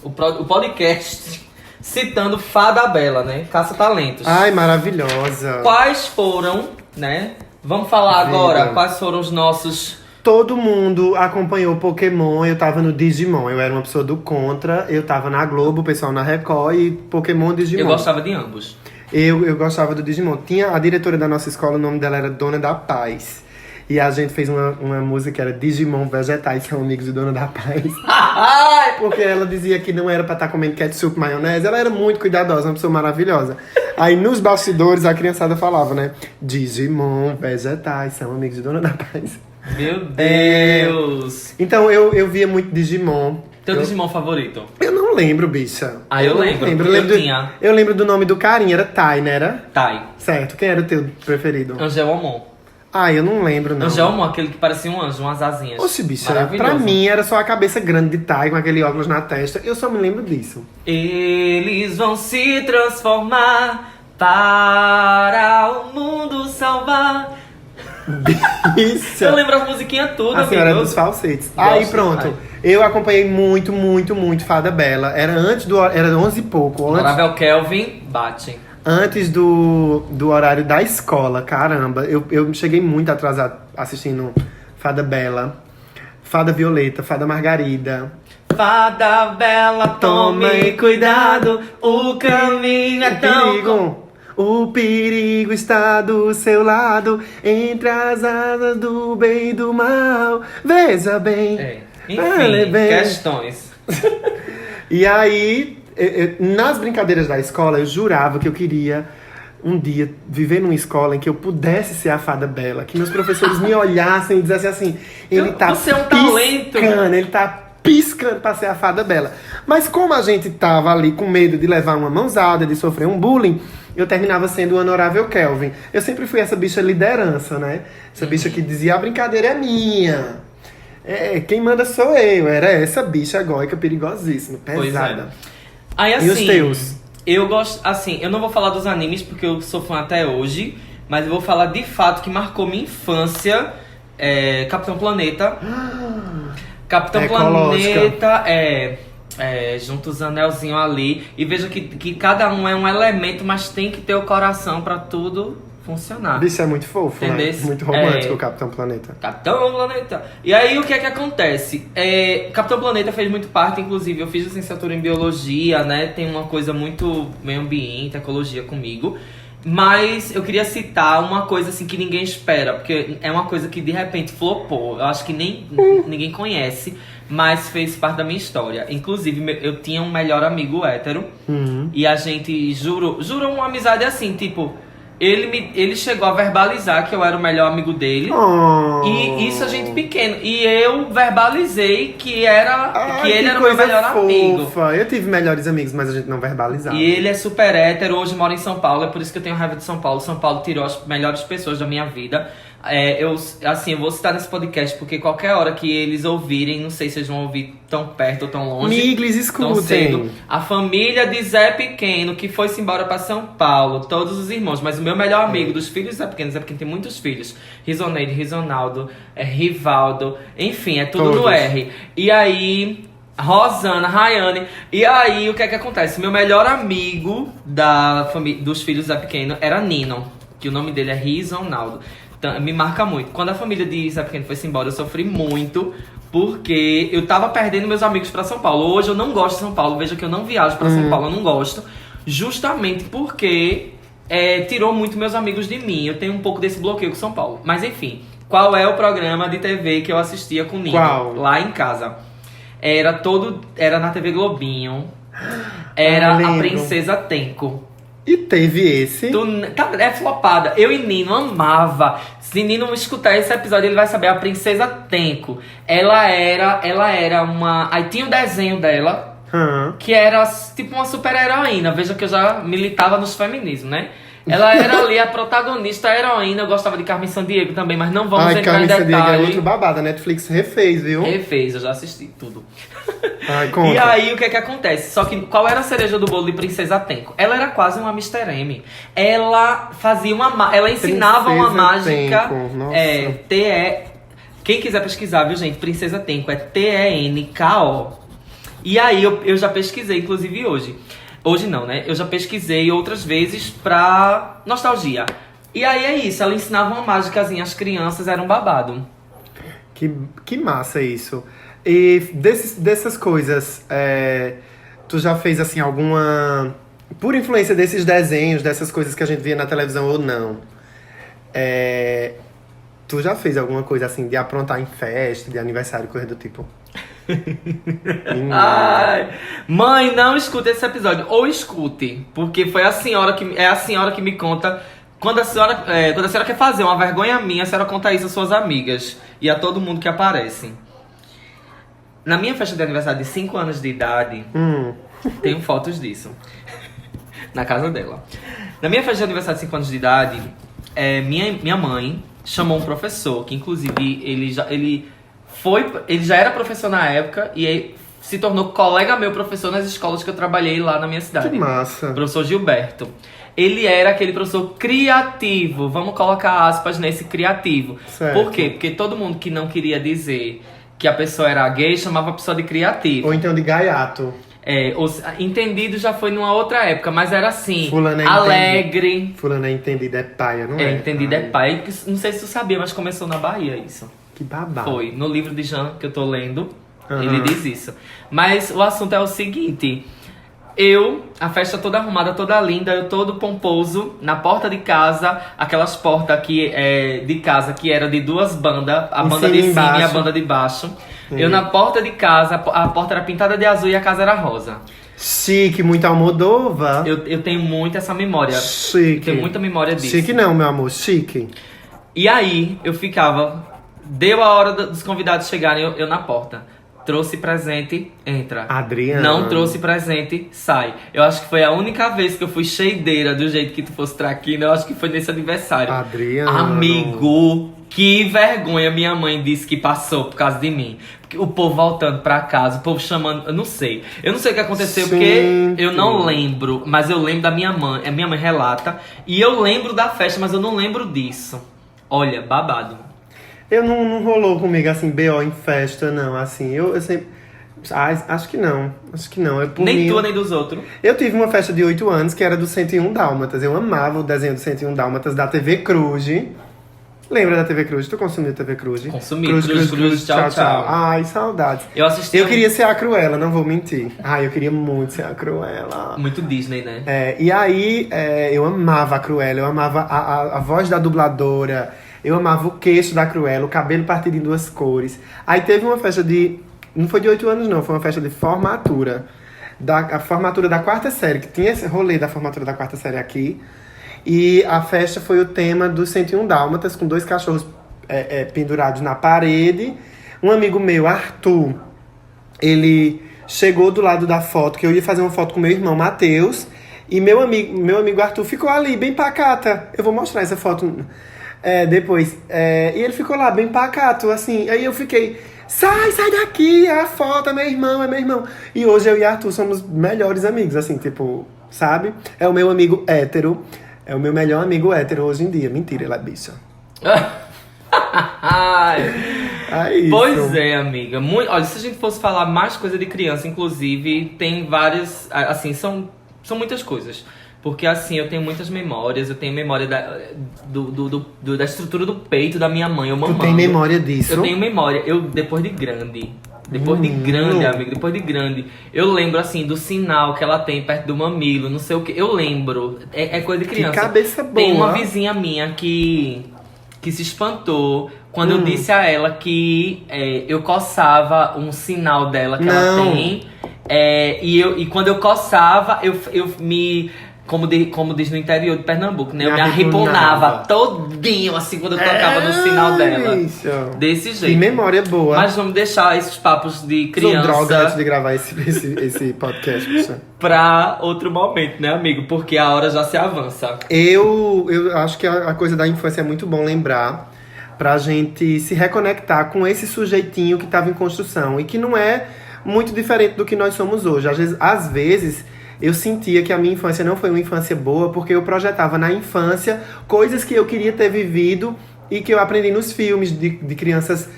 O podcast citando Fada Bela, né? Caça-talentos. Ai, maravilhosa. Quais foram, né? Vamos falar agora quais foram os nossos... Todo mundo acompanhou Pokémon, eu tava no Digimon. Eu era uma pessoa do contra, eu tava na Globo, o pessoal na Record e Pokémon Digimon. Eu gostava de ambos. Eu gostava do Digimon. Tinha a diretora da nossa escola, o nome dela era Dona da Paz. E a gente fez uma música que era Digimon Vegetais São Amigos de Dona da Paz. Porque ela dizia que não era pra estar comendo ketchup, maionese. Ela era muito cuidadosa, uma pessoa maravilhosa. Aí nos bastidores a criançada falava, né? Digimon Vegetais São Amigos de Dona da Paz. Meu Deus! Então eu via muito Digimon. Teu Digimon favorito? Eu não lembro, bicha. Eu lembro. Eu lembro do nome do carinha, era Tai, né? Era? Tai. Certo. Quem era o teu preferido? Angelomon. Eu não lembro, não. Angelomon, aquele que parecia um anjo, umas asinhas. Oxe, bicha, pra mim era só a cabeça grande de Tai com aquele óculos na testa. Eu só me lembro disso. Eles vão se transformar para o mundo salvar. Bicha. Eu lembro as musiquinhas todas, A senhora dos falsetes. Aí pronto. Eu acompanhei muito Fada Bela. Era antes era 11 e pouco. Honorável Kelvin, bate. Antes do horário da escola, caramba. Eu cheguei muito atrasado assistindo Fada Bela, Fada Violeta, Fada Margarida. Fada Bela, tome cuidado, o caminho é tão... O perigo está do seu lado, entre as asas do bem e do mal. Veja bem. Enfim, questões. E aí, nas brincadeiras da escola, eu jurava que eu queria um dia viver numa escola em que eu pudesse ser a Fada Bela. Que meus professores me olhassem e dissessem assim, ele tá Você é um talento. ele tá piscando pra ser a Fada Bela. Mas como a gente tava ali com medo de levar uma mãozada, de sofrer um bullying, eu terminava sendo o Honorável Kelvin. Eu sempre fui essa bicha liderança, né? Essa bicha que dizia, a brincadeira é minha. Quem manda sou eu. Era essa bicha egóica perigosíssima, pesada. Aí, assim, e os teus? Eu gosto, assim, eu não vou falar dos animes porque eu sou fã até hoje, mas eu vou falar de fato que marcou minha infância, Capitão Planeta. Capitão Planeta junta os anelzinhos ali. E veja que cada um é um elemento, mas tem que ter o coração pra tudo funcionar. Isso é muito fofo, né? Muito romântico o Capitão Planeta. Capitão Planeta. E aí o que é que acontece? Capitão Planeta fez muito parte, inclusive eu fiz licenciatura em Biologia, né? Tem uma coisa muito meio ambiente, ecologia comigo. Mas eu queria citar uma coisa assim que ninguém espera, porque é uma coisa que de repente flopou. Eu acho que nem ninguém conhece, mas fez parte da minha história. Inclusive, eu tinha um melhor amigo hétero, e a gente jurou uma amizade assim, tipo... Ele chegou a verbalizar que eu era o melhor amigo dele. E isso a gente pequeno. E eu verbalizei que ele era o meu melhor amigo. Eu tive melhores amigos, mas a gente não verbalizava. E ele é super hétero, hoje mora em São Paulo. É por isso que eu tenho raiva de São Paulo. São Paulo tirou as melhores pessoas da minha vida. Eu vou citar nesse podcast porque qualquer hora que eles ouvirem, não sei se eles vão ouvir tão perto ou tão longe. Miglis, escutem. A família de Zé Pequeno, que foi-se embora pra São Paulo, todos os irmãos, mas o meu melhor amigo dos filhos de Zé Pequeno tem muitos filhos. Risoneide, Risonaldo, Rivaldo, enfim, é tudo todos. No R. E aí... Rosana, Rayane. E aí, o que é que acontece? Meu melhor amigo dos filhos de Zé Pequeno era Nino, que o nome dele é Risonaldo. Me marca muito. Quando a família de Zé Pequeno foi-se embora, eu sofri muito, porque eu tava perdendo meus amigos pra São Paulo. Hoje eu não gosto de São Paulo, veja que eu não viajo pra São Paulo, eu não gosto. Justamente porque tirou muito meus amigos de mim. Eu tenho um pouco desse bloqueio com São Paulo. Mas enfim, qual é o programa de TV que eu assistia com o Nino? Qual? Lá em casa. Era na TV Globinho. Era a Princesa Tenko. E teve esse. É flopada. Eu e Nino amava. Se Nino escutar esse episódio, ele vai saber. A Princesa Tenko. Ela era uma... Aí tinha o desenho dela, que era tipo uma super heroína. Veja que eu já militava nos feminismos, né? Ela era ali a protagonista, a heroína. Eu gostava de Carmen Sandiego também, mas não vamos entrar Carmen em Sandiego é detalhe. outro babado. A Netflix refez, viu? Refez, eu já assisti tudo. Ai, conta. E aí, o que é que acontece? Só que, qual era a cereja do bolo de Princesa Tenko? Ela era quase uma Mr. M. Ela fazia ela ensinava uma Princesa mágica. Tenko, nossa. Quem quiser pesquisar, viu, gente? Princesa Tenko é Tenko. E aí, eu já pesquisei, inclusive hoje. Hoje não, né? Eu já pesquisei outras vezes pra nostalgia. E aí é isso, ela ensinava uma mágicazinha às crianças, era um babado. Que massa isso. E dessas coisas, tu já fez assim alguma... Por influência desses desenhos, dessas coisas que a gente via na televisão ou não, tu já fez alguma coisa assim de aprontar em festa, de aniversário, coisa do tipo? Ai, mãe, não escute esse episódio. Ou escute, porque foi a senhora que me conta. Quando a senhora quer fazer uma vergonha minha, a senhora conta isso às suas amigas e a todo mundo que aparece. Na minha festa de aniversário de 5 anos de idade, tenho fotos disso. Na casa dela. Na minha festa de aniversário de 5 anos de idade, minha mãe chamou um professor, que inclusive ele já era professor na época e aí se tornou colega meu professor nas escolas que eu trabalhei lá na minha cidade. Que massa. Professor Gilberto. Ele era aquele professor criativo, vamos colocar aspas nesse criativo. Certo. Por quê? Porque todo mundo que não queria dizer que a pessoa era gay chamava a pessoa de criativo. Ou então de gaiato. Entendido já foi numa outra época, mas era assim, Fulano é alegre. Fulano é entendido, é paia, não é? Entendido é pai. Não sei se tu sabia, mas começou na Bahia isso. Que babado. Foi, no livro de Jean que eu tô lendo, Uhum. ele diz isso. Mas o assunto é o seguinte: a festa toda arrumada, toda linda, eu todo pomposo, na porta de casa, aquelas portas de casa que era de duas bandas, a banda de cima e a banda de baixo. Eu na porta de casa, a porta era pintada de azul e a casa era rosa. Chique, muito Almodóvar. Eu tenho muito essa memória. Chique. Eu tenho muita memória disso. Chique não, meu amor, chique. E aí, eu ficava... Deu a hora dos convidados chegarem, eu na porta. Trouxe presente, entra. Adriana. Não trouxe presente, sai. Eu acho que foi a única vez que eu fui cheideira do jeito que tu fosse traquina. Eu acho que foi nesse aniversário. Adriana. Amigo, que vergonha minha mãe disse que passou por causa de mim. Porque o povo voltando pra casa, o povo chamando... Eu não sei o que aconteceu, porque eu não lembro. Mas eu lembro da minha mãe. A minha mãe relata. E eu lembro da festa, mas eu não lembro disso. Olha, babado. Eu não rolou comigo, assim, BO em festa, não. Assim, eu sempre... acho que não. Nem tua, nem dos outros. Eu tive uma festa de 8 anos que era do 101 Dálmatas. Eu amava o desenho do 101 Dálmatas da TV Cruz. Lembra da TV Cruz? Tu consumiu TV Cruz? Consumi. Cruz, tchau. Ai, saudades. Eu assisti. Eu queria ser a Cruella, não vou mentir. Ai, eu queria muito ser a Cruella. Muito Disney, né? E aí, eu amava a Cruella. Eu amava a voz da dubladora. Eu amava o queixo da Cruella, o cabelo partido em 2 cores. Aí teve uma festa não foi de 8 anos, não. Foi uma festa de formatura. A formatura da 4ª série, que tinha esse rolê da formatura da 4ª série aqui. E a festa foi o tema dos 101 Dálmatas, com 2 cachorros pendurados na parede. Um amigo meu, Arthur, ele chegou do lado da foto, que eu ia fazer uma foto com meu irmão, Matheus. E meu amigo Arthur ficou ali, bem pacata. Eu vou mostrar essa foto... depois. E ele ficou lá, bem pacato, assim. Aí eu fiquei, sai daqui, a foto é meu irmão. E hoje eu e Arthur somos melhores amigos, assim, tipo, sabe? É o meu amigo hétero. É o meu melhor amigo hétero hoje em dia. Mentira, ele é bicha. Pois é, amiga. Olha, se a gente fosse falar mais coisa de criança, inclusive, tem várias... Assim, são muitas coisas. Porque assim, eu tenho muitas memórias. Eu tenho memória da estrutura do peito da minha mãe. Eu mamando. Tu tem memória disso? Eu tenho memória. Depois de grande, amigo, depois de grande. Eu lembro assim, do sinal que ela tem perto do mamilo, não sei o que. Eu lembro. É coisa de criança. Que cabeça boa. Tem uma vizinha minha que se espantou quando eu disse a ela que eu coçava um sinal dela que ela tem. E quando eu coçava, eu me como diz no interior de Pernambuco, né? Eu Me me arreponava arreponava. todinho, assim, quando eu tocava no sinal dela. Isso. Desse Que jeito. memória boa. Mas vamos deixar esses papos de Sou droga antes criança de gravar esse podcast, bicha. pra outro momento, né, amigo? Porque a hora já se avança. Eu acho que a coisa da infância é muito bom lembrar pra gente se reconectar com esse sujeitinho que estava em construção e que não é muito diferente do que nós somos hoje. Às vezes eu sentia que a minha infância não foi uma infância boa porque eu projetava na infância coisas que eu queria ter vivido e que eu aprendi nos filmes de crianças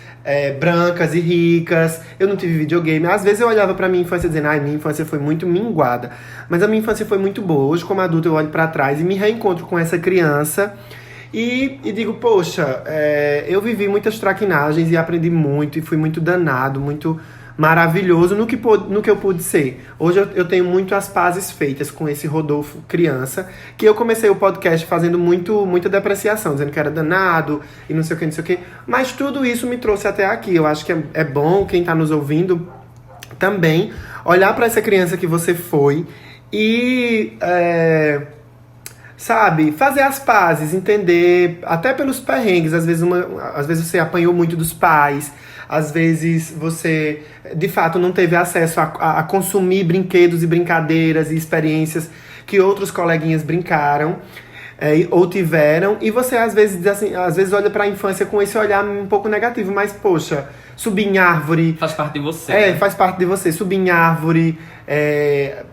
brancas e ricas. Eu não tive videogame. Às vezes eu olhava pra minha infância dizendo, ai, minha infância foi muito minguada. Mas a minha infância foi muito boa. Hoje, como adulto, eu olho pra trás e me reencontro com essa criança e digo, poxa, eu vivi muitas traquinagens e aprendi muito e fui muito danado, muito maravilhoso no que eu pude ser. Hoje eu tenho muito as pazes feitas com esse Rodolfo criança, que eu comecei o podcast fazendo muita depreciação, dizendo que era danado e não sei o que. Mas tudo isso me trouxe até aqui. Eu acho que é bom quem tá nos ouvindo também olhar para essa criança que você foi e sabe, fazer as pazes, entender, até pelos perrengues. Às vezes você apanhou muito dos pais, às vezes você, de fato, não teve acesso a consumir brinquedos e brincadeiras e experiências que outros coleguinhas brincaram ou tiveram. E você, às vezes olha pra infância com esse olhar um pouco negativo. Mas, poxa, subir em árvore... Faz parte de você. Né? Faz parte de você. Subir em árvore,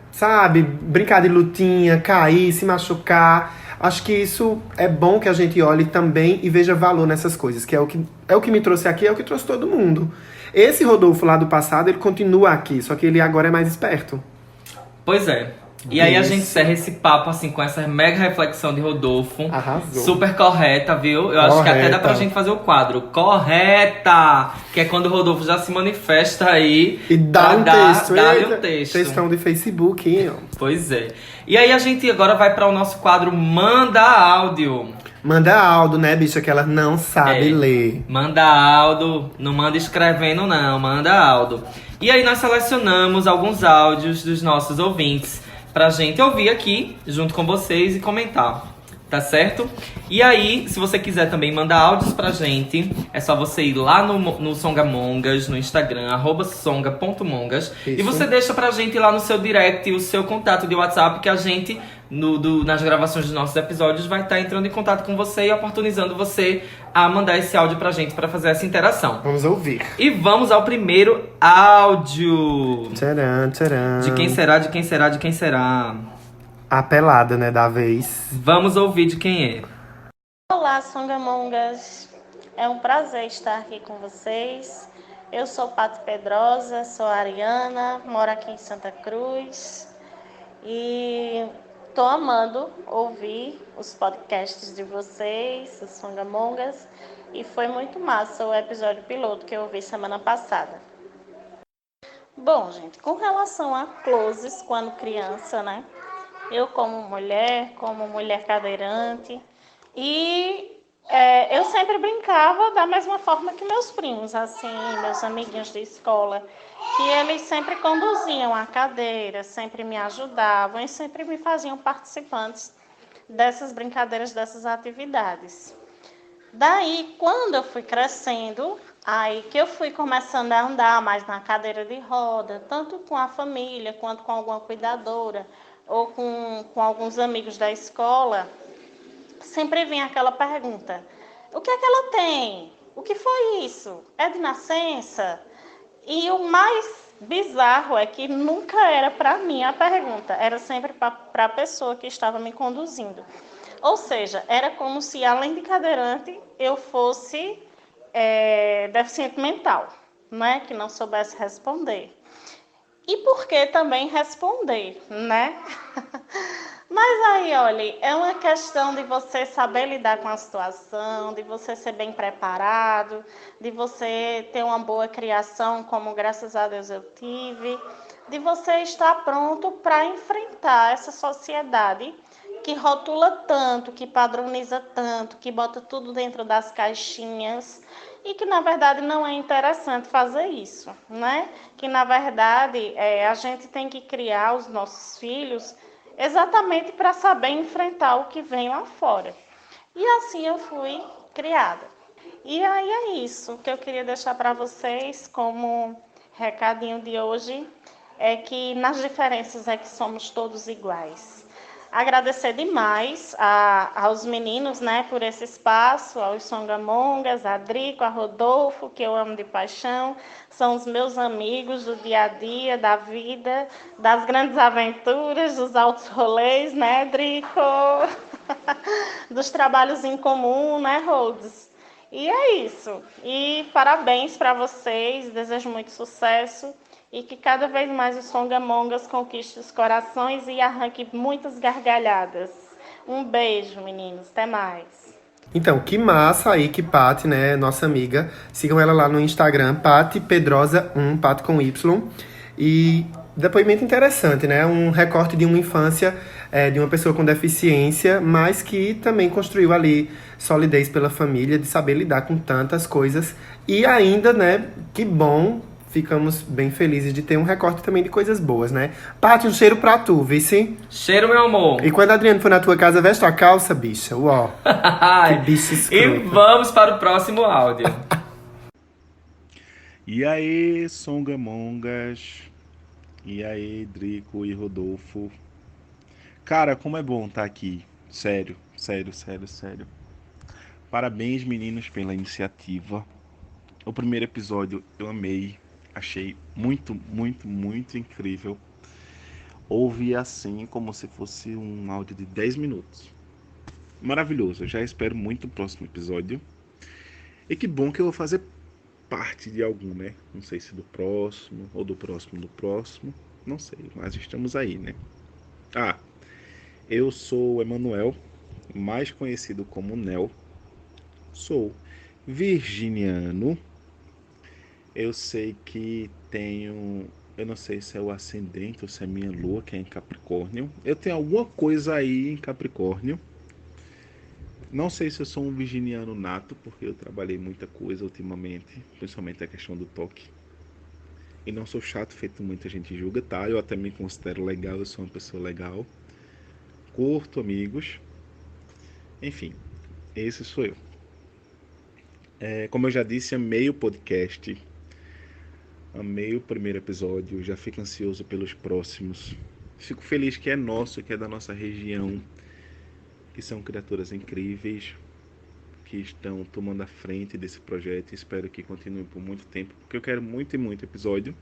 sabe? Brincar de lutinha, cair, se machucar. Acho que isso é bom que a gente olhe também e veja valor nessas coisas, que é o que me trouxe aqui, é o que trouxe todo mundo. Esse Rodolfo lá do passado, ele continua aqui, só que ele agora é mais esperto. Pois é. E aí a gente encerra esse papo, assim, com essa mega reflexão de Rodolfo. Arrasou. Super correta, viu? Eu acho que até dá pra gente fazer o quadro. Correta! Que é quando o Rodolfo já se manifesta aí. E dá um texto. Dá-lhe um texto. Textão de Facebook, hein, ó. Pois é. E aí a gente agora vai para o nosso quadro Manda Áudio. Manda áudio, né, bicha, que ela não sabe ler. Manda áudio, não manda escrevendo não, manda áudio. E aí nós selecionamos alguns áudios dos nossos ouvintes pra gente ouvir aqui, junto com vocês, e comentar, tá certo? E aí, se você quiser também mandar áudios pra gente, é só você ir lá no Songamongas, no Instagram, @songa.mongas, e você deixa pra gente lá no seu direct o seu contato de WhatsApp, que a gente, nas gravações dos nossos episódios, vai estar entrando em contato com você e oportunizando você a mandar esse áudio pra gente pra fazer essa interação. Vamos ouvir. E vamos ao primeiro áudio. Tcharam, tcharam. De quem será, de quem será, de quem será? A pelada, né, da vez. Vamos ouvir de quem é. Olá, Songamongas. É um prazer estar aqui com vocês. Eu sou Paty Pedrosa, sou ariana, moro aqui em Santa Cruz. E tô amando ouvir os podcasts de vocês, os Songamongas. E foi muito massa o episódio piloto que eu ouvi semana passada. Bom, gente, com relação a closes quando criança, né? Eu como mulher cadeirante, e eu sempre brincava da mesma forma que meus primos, assim, meus amiguinhos de escola, que eles sempre conduziam a cadeira, sempre me ajudavam e sempre me faziam participantes dessas brincadeiras, dessas atividades. Daí, quando eu fui crescendo, aí que eu fui começando a andar mais na cadeira de roda, tanto com a família quanto com alguma cuidadora, ou com alguns amigos da escola, sempre vinha aquela pergunta: o que é que ela tem? O que foi isso? É de nascença? E o mais bizarro é que nunca era para mim a pergunta, era sempre para a pessoa que estava me conduzindo. Ou seja, era como se, além de cadeirante, eu fosse deficiente mental, né? Que não soubesse responder. E por que também responder, né? Mas aí, olha, é uma questão de você saber lidar com a situação, de você ser bem preparado, de você ter uma boa criação, como graças a Deus eu tive, de você estar pronto para enfrentar essa sociedade que rotula tanto, que padroniza tanto, que bota tudo dentro das caixinhas, e que, na verdade, não é interessante fazer isso, né? Que, na verdade, a gente tem que criar os nossos filhos exatamente para saber enfrentar o que vem lá fora. E assim eu fui criada. E aí é isso que eu queria deixar para vocês como recadinho de hoje, é que nas diferenças é que somos todos iguais. Agradecer demais aos meninos, né, por esse espaço, aos Songamongas, a Drico, a Rodolfo, que eu amo de paixão, são os meus amigos do dia a dia, da vida, das grandes aventuras, dos altos rolês, né, Drico? Dos trabalhos em comum, né, Rhodes? E é isso. E parabéns para vocês, desejo muito sucesso. E que cada vez mais os Songamongas conquiste os corações e arranque muitas gargalhadas. Um beijo, meninos. Até mais. Então, que massa aí que Paty, né, nossa amiga. Sigam ela lá no Instagram, Paty Pedrosa 1, Paty com Y. E depoimento interessante, né? Um recorte de uma infância de uma pessoa com deficiência, mas que também construiu ali solidez pela família, de saber lidar com tantas coisas. E ainda, né, que bom... Ficamos bem felizes de ter um recorte também de coisas boas, né? Paty, um cheiro pra tu, vice? Cheiro, meu amor. E quando a Adriano for na tua casa, veste a calça, bicha. Uó. Que bicho escroto. E vamos para o próximo áudio. E aí, Songamongas. E aí, Drico e Rodolfo. Cara, como é bom estar aqui. Sério, sério, sério, sério. Parabéns, meninos, pela iniciativa. O primeiro episódio eu amei. Achei muito, muito, muito incrível. Ouvi assim como se fosse um áudio de 10 minutos. Maravilhoso. Eu já espero muito o próximo episódio. E que bom que eu vou fazer parte de algum, né? Não sei se do próximo ou do próximo do próximo. Não sei, mas estamos aí, né? Eu sou o Emanuel, mais conhecido como Nel. Sou virginiano. Eu sei que tenho... Eu não sei se é o ascendente ou se é minha lua, que é em Capricórnio. Eu tenho alguma coisa aí em Capricórnio. Não sei se eu sou um virginiano nato, porque eu trabalhei muita coisa ultimamente, principalmente a questão do toque. E não sou chato, feito muita gente julga, tá? Eu até me considero legal, eu sou uma pessoa legal. Curto amigos. Enfim, esse sou eu. Como eu já disse, amei o podcast. Amei o primeiro episódio, já fico ansioso pelos próximos. Fico feliz que é nosso, que é da nossa região, que são criaturas incríveis, que estão tomando a frente desse projeto. Espero que continue por muito tempo, porque eu quero muito e muito episódios.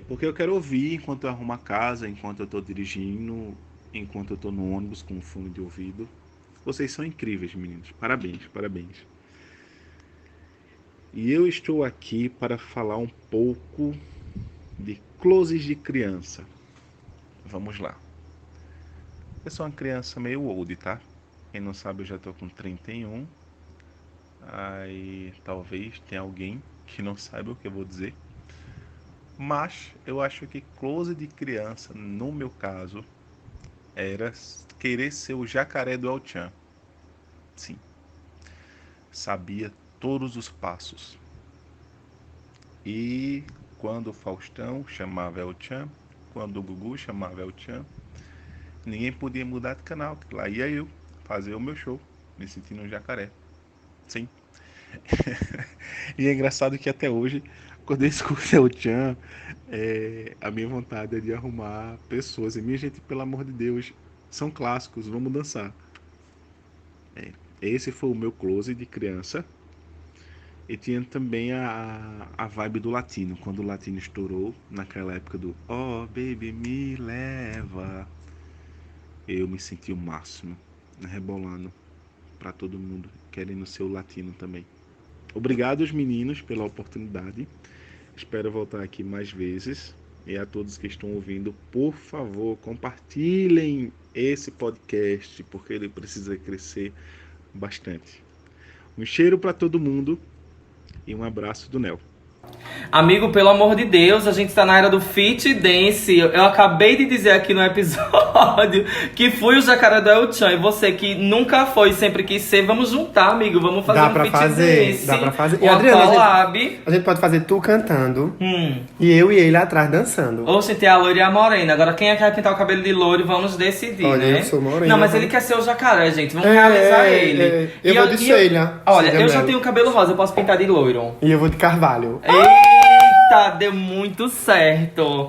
Porque eu quero ouvir enquanto eu arrumo a casa, enquanto eu estou dirigindo, enquanto eu estou no ônibus com fone de ouvido. Vocês são incríveis, meninos. Parabéns, parabéns. E eu estou aqui para falar um pouco de closes de criança. Vamos lá. Eu sou uma criança meio old, tá? Quem não sabe, eu já estou com 31. Aí talvez tenha alguém que não saiba o que eu vou dizer. Mas eu acho que close de criança, no meu caso, era querer ser o jacaré do El-chan. Sim. Sabia todos os passos. E quando o Faustão chamava El-chan, quando o Gugu chamava El-chan, ninguém podia mudar de canal, que lá ia eu fazer o meu show, me sentindo um jacaré. Sim. E é engraçado que até hoje, quando eu escuto El-chan, a minha vontade é de arrumar pessoas. E minha gente, pelo amor de Deus, são clássicos, vamos dançar. Esse foi o meu close de criança. E tinha também a vibe do latino, quando o latino estourou, naquela época do Oh, baby, me leva. Eu me senti o máximo, rebolando para todo mundo, querendo ser o latino também. Obrigado aos meninos pela oportunidade. Espero voltar aqui mais vezes. E a todos que estão ouvindo, por favor, compartilhem esse podcast, porque ele precisa crescer bastante. Um cheiro para todo mundo e um abraço do Nel. Amigo, pelo amor de Deus, a gente tá na era do fit dance. Eu acabei de dizer aqui no episódio que fui o jacaré do El-chan. E você que nunca foi, sempre quis ser, vamos juntar, amigo. Vamos fazer um fit dance. Dá pra fazer. E Uma Adriana, collab. a gente pode fazer tu cantando e eu e ele atrás dançando. Oxe, tem a loira e a morena. Agora quem é que vai pintar o cabelo de loiro, vamos decidir, Olha, né? eu sou morena. Não, mas ele quer ser o jacaré, gente. Vamos realizar ele. Eu vou de Sheila. Olha, Sheila eu já Mello. tenho cabelo rosa, eu posso pintar de loiro. E eu vou de Carvalho. Eita, deu muito certo.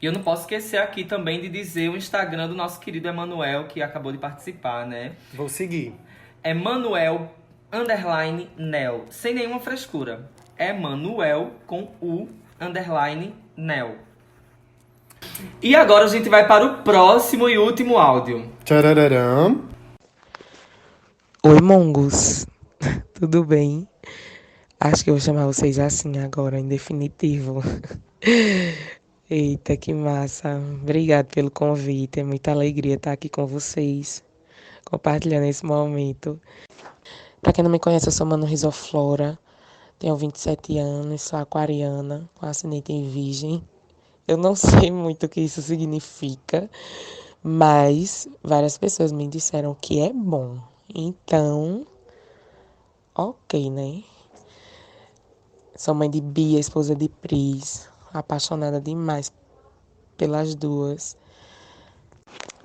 E eu não posso esquecer aqui também de dizer o Instagram do nosso querido Emanuel, que acabou de participar, né? Vou seguir. Emanuel_Nel, sem nenhuma frescura. Emanuel com U_Nel. E agora a gente vai para o próximo e último áudio. Tchararam. Oi, mongos. Tudo bem? Acho que eu vou chamar vocês assim agora, em definitivo. Eita, que massa. Obrigado pelo convite. É muita alegria estar aqui com vocês, compartilhando esse momento. Pra quem não me conhece, eu sou Manu Risoflora. Tenho 27 anos, sou aquariana, com ascendente em virgem. Eu não sei muito o que isso significa, mas várias pessoas me disseram que é bom. Então, ok, né? Sou mãe de Bia, esposa de Pris, apaixonada demais pelas duas.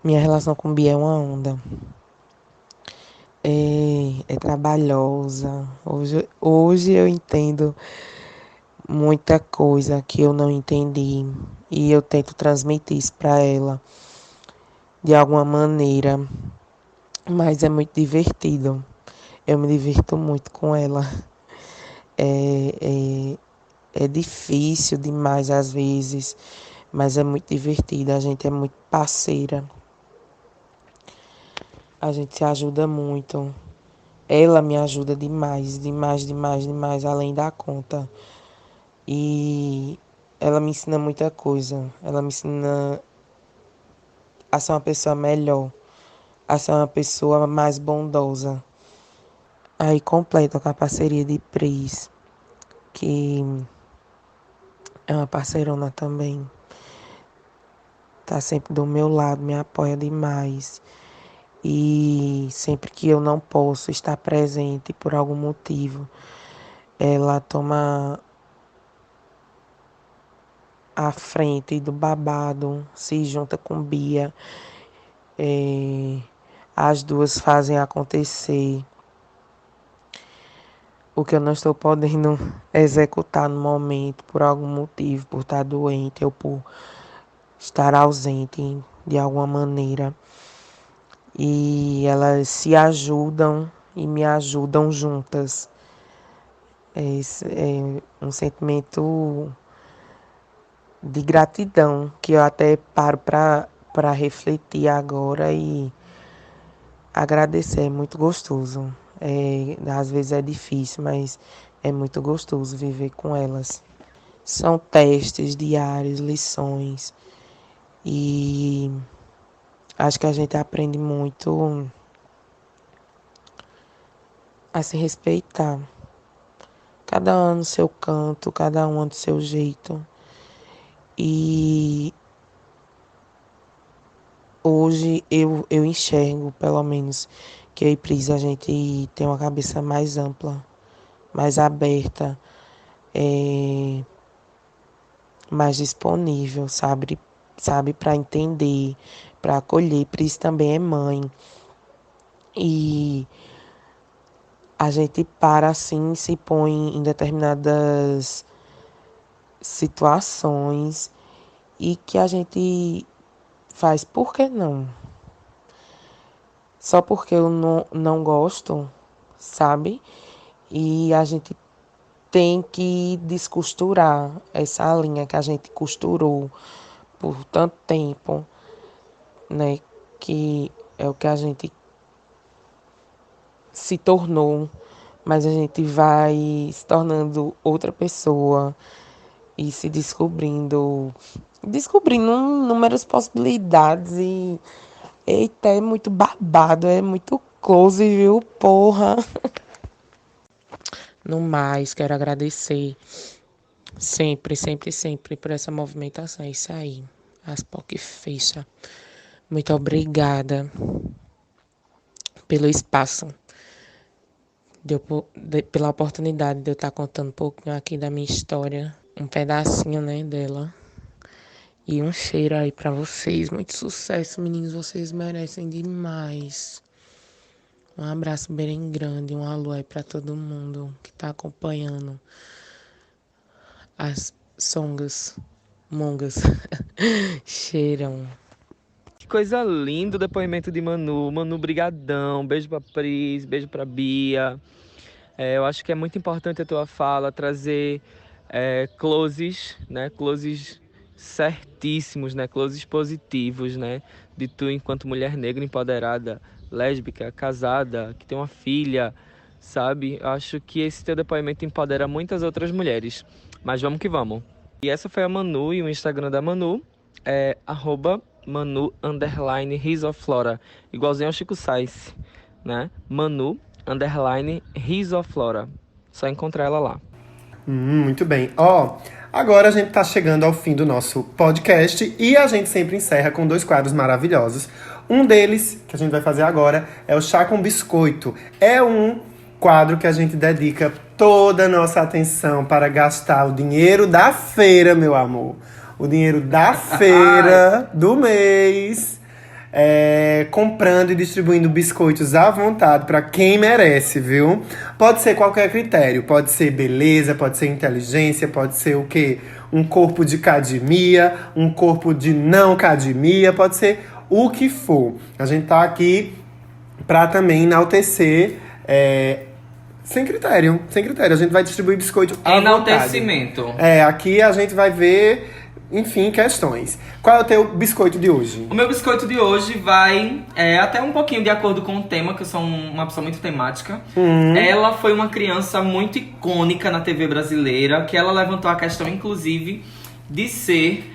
Minha relação com Bia é uma onda. É trabalhosa. Hoje eu entendo muita coisa que eu não entendi e eu tento transmitir isso para ela de alguma maneira, mas é muito divertido. Eu me divirto muito com ela. É difícil demais às vezes, mas é muito divertido. A gente é muito parceira. A gente se ajuda muito. Ela me ajuda demais, demais, além da conta. E ela me ensina muita coisa. Ela me ensina a ser uma pessoa melhor, a ser uma pessoa mais bondosa. Aí completa com a parceria de Pris, que é uma parceirona também. Tá sempre do meu lado, me apoia demais. E sempre que eu não posso estar presente por algum motivo, ela toma a frente do babado, se junta com Bia. As duas fazem acontecer o que eu não estou podendo executar no momento, por algum motivo, por estar doente ou por estar ausente de alguma maneira. E elas se ajudam e me ajudam juntas. É um sentimento de gratidão que eu até paro para refletir agora e agradecer. É muito gostoso. Às vezes é difícil, mas é muito gostoso viver com elas. São testes diários, lições. E acho que a gente aprende muito a se respeitar. Cada um no seu canto, cada um do seu jeito. E hoje eu enxergo, pelo menos, que eu e Pris, a gente tem uma cabeça mais ampla, mais aberta, mais disponível, sabe para entender, para acolher. Pris também é mãe. E a gente para assim, se põe em determinadas situações e que a gente faz, por que não? Só porque eu não gosto, sabe? E a gente tem que descosturar essa linha que a gente costurou por tanto tempo, né? Que é o que a gente se tornou, mas a gente vai se tornando outra pessoa e se descobrindo inúmeras possibilidades e eita, é muito babado, é muito close, viu, porra. No mais, quero agradecer sempre, sempre, sempre por essa movimentação. É isso aí. As POC fecha. Muito obrigada pelo espaço, pela oportunidade de eu estar contando um pouquinho aqui da minha história, um pedacinho, né, dela. E um cheiro aí pra vocês. Muito sucesso, meninos. Vocês merecem demais. Um abraço bem grande, um alô aí pra todo mundo que tá acompanhando as mongas. Cheiram. Que coisa linda o depoimento de Manu. Manu, brigadão. Beijo pra Pris, beijo pra Bia. Eu acho que é muito importante a tua fala, trazer closes, né? Closes certíssimos, né? Closes positivos, né? De tu enquanto mulher negra empoderada, lésbica, casada, que tem uma filha, sabe? Eu acho que esse teu depoimento empodera muitas outras mulheres. Mas vamos que vamos. E essa foi a Manu, e o Instagram da Manu é @Manu_Risoflora, igualzinho ao Chico Sainz, né? Manu_Risoflora. Só encontrar ela lá. Muito bem. Agora a gente tá chegando ao fim do nosso podcast e a gente sempre encerra com 2 quadros maravilhosos. Um deles, que a gente vai fazer agora, é o Chá com Biscoito. É um quadro que a gente dedica toda a nossa atenção para gastar o dinheiro da feira, meu amor. O dinheiro da feira do mês. Comprando e distribuindo biscoitos à vontade para quem merece, viu? Pode ser qualquer critério, pode ser beleza, pode ser inteligência, pode ser o quê? Um corpo de academia, um corpo de não academia, pode ser o que for. A gente tá aqui para também enaltecer, sem critério. A gente vai distribuir biscoito à vontade. Enaltecimento. Aqui a gente vai ver, enfim, questões. Qual é o teu biscoito de hoje? O meu biscoito de hoje vai até um pouquinho de acordo com o tema, que eu sou uma pessoa muito temática. Ela foi uma criança muito icônica na TV brasileira, que ela levantou a questão, inclusive, de ser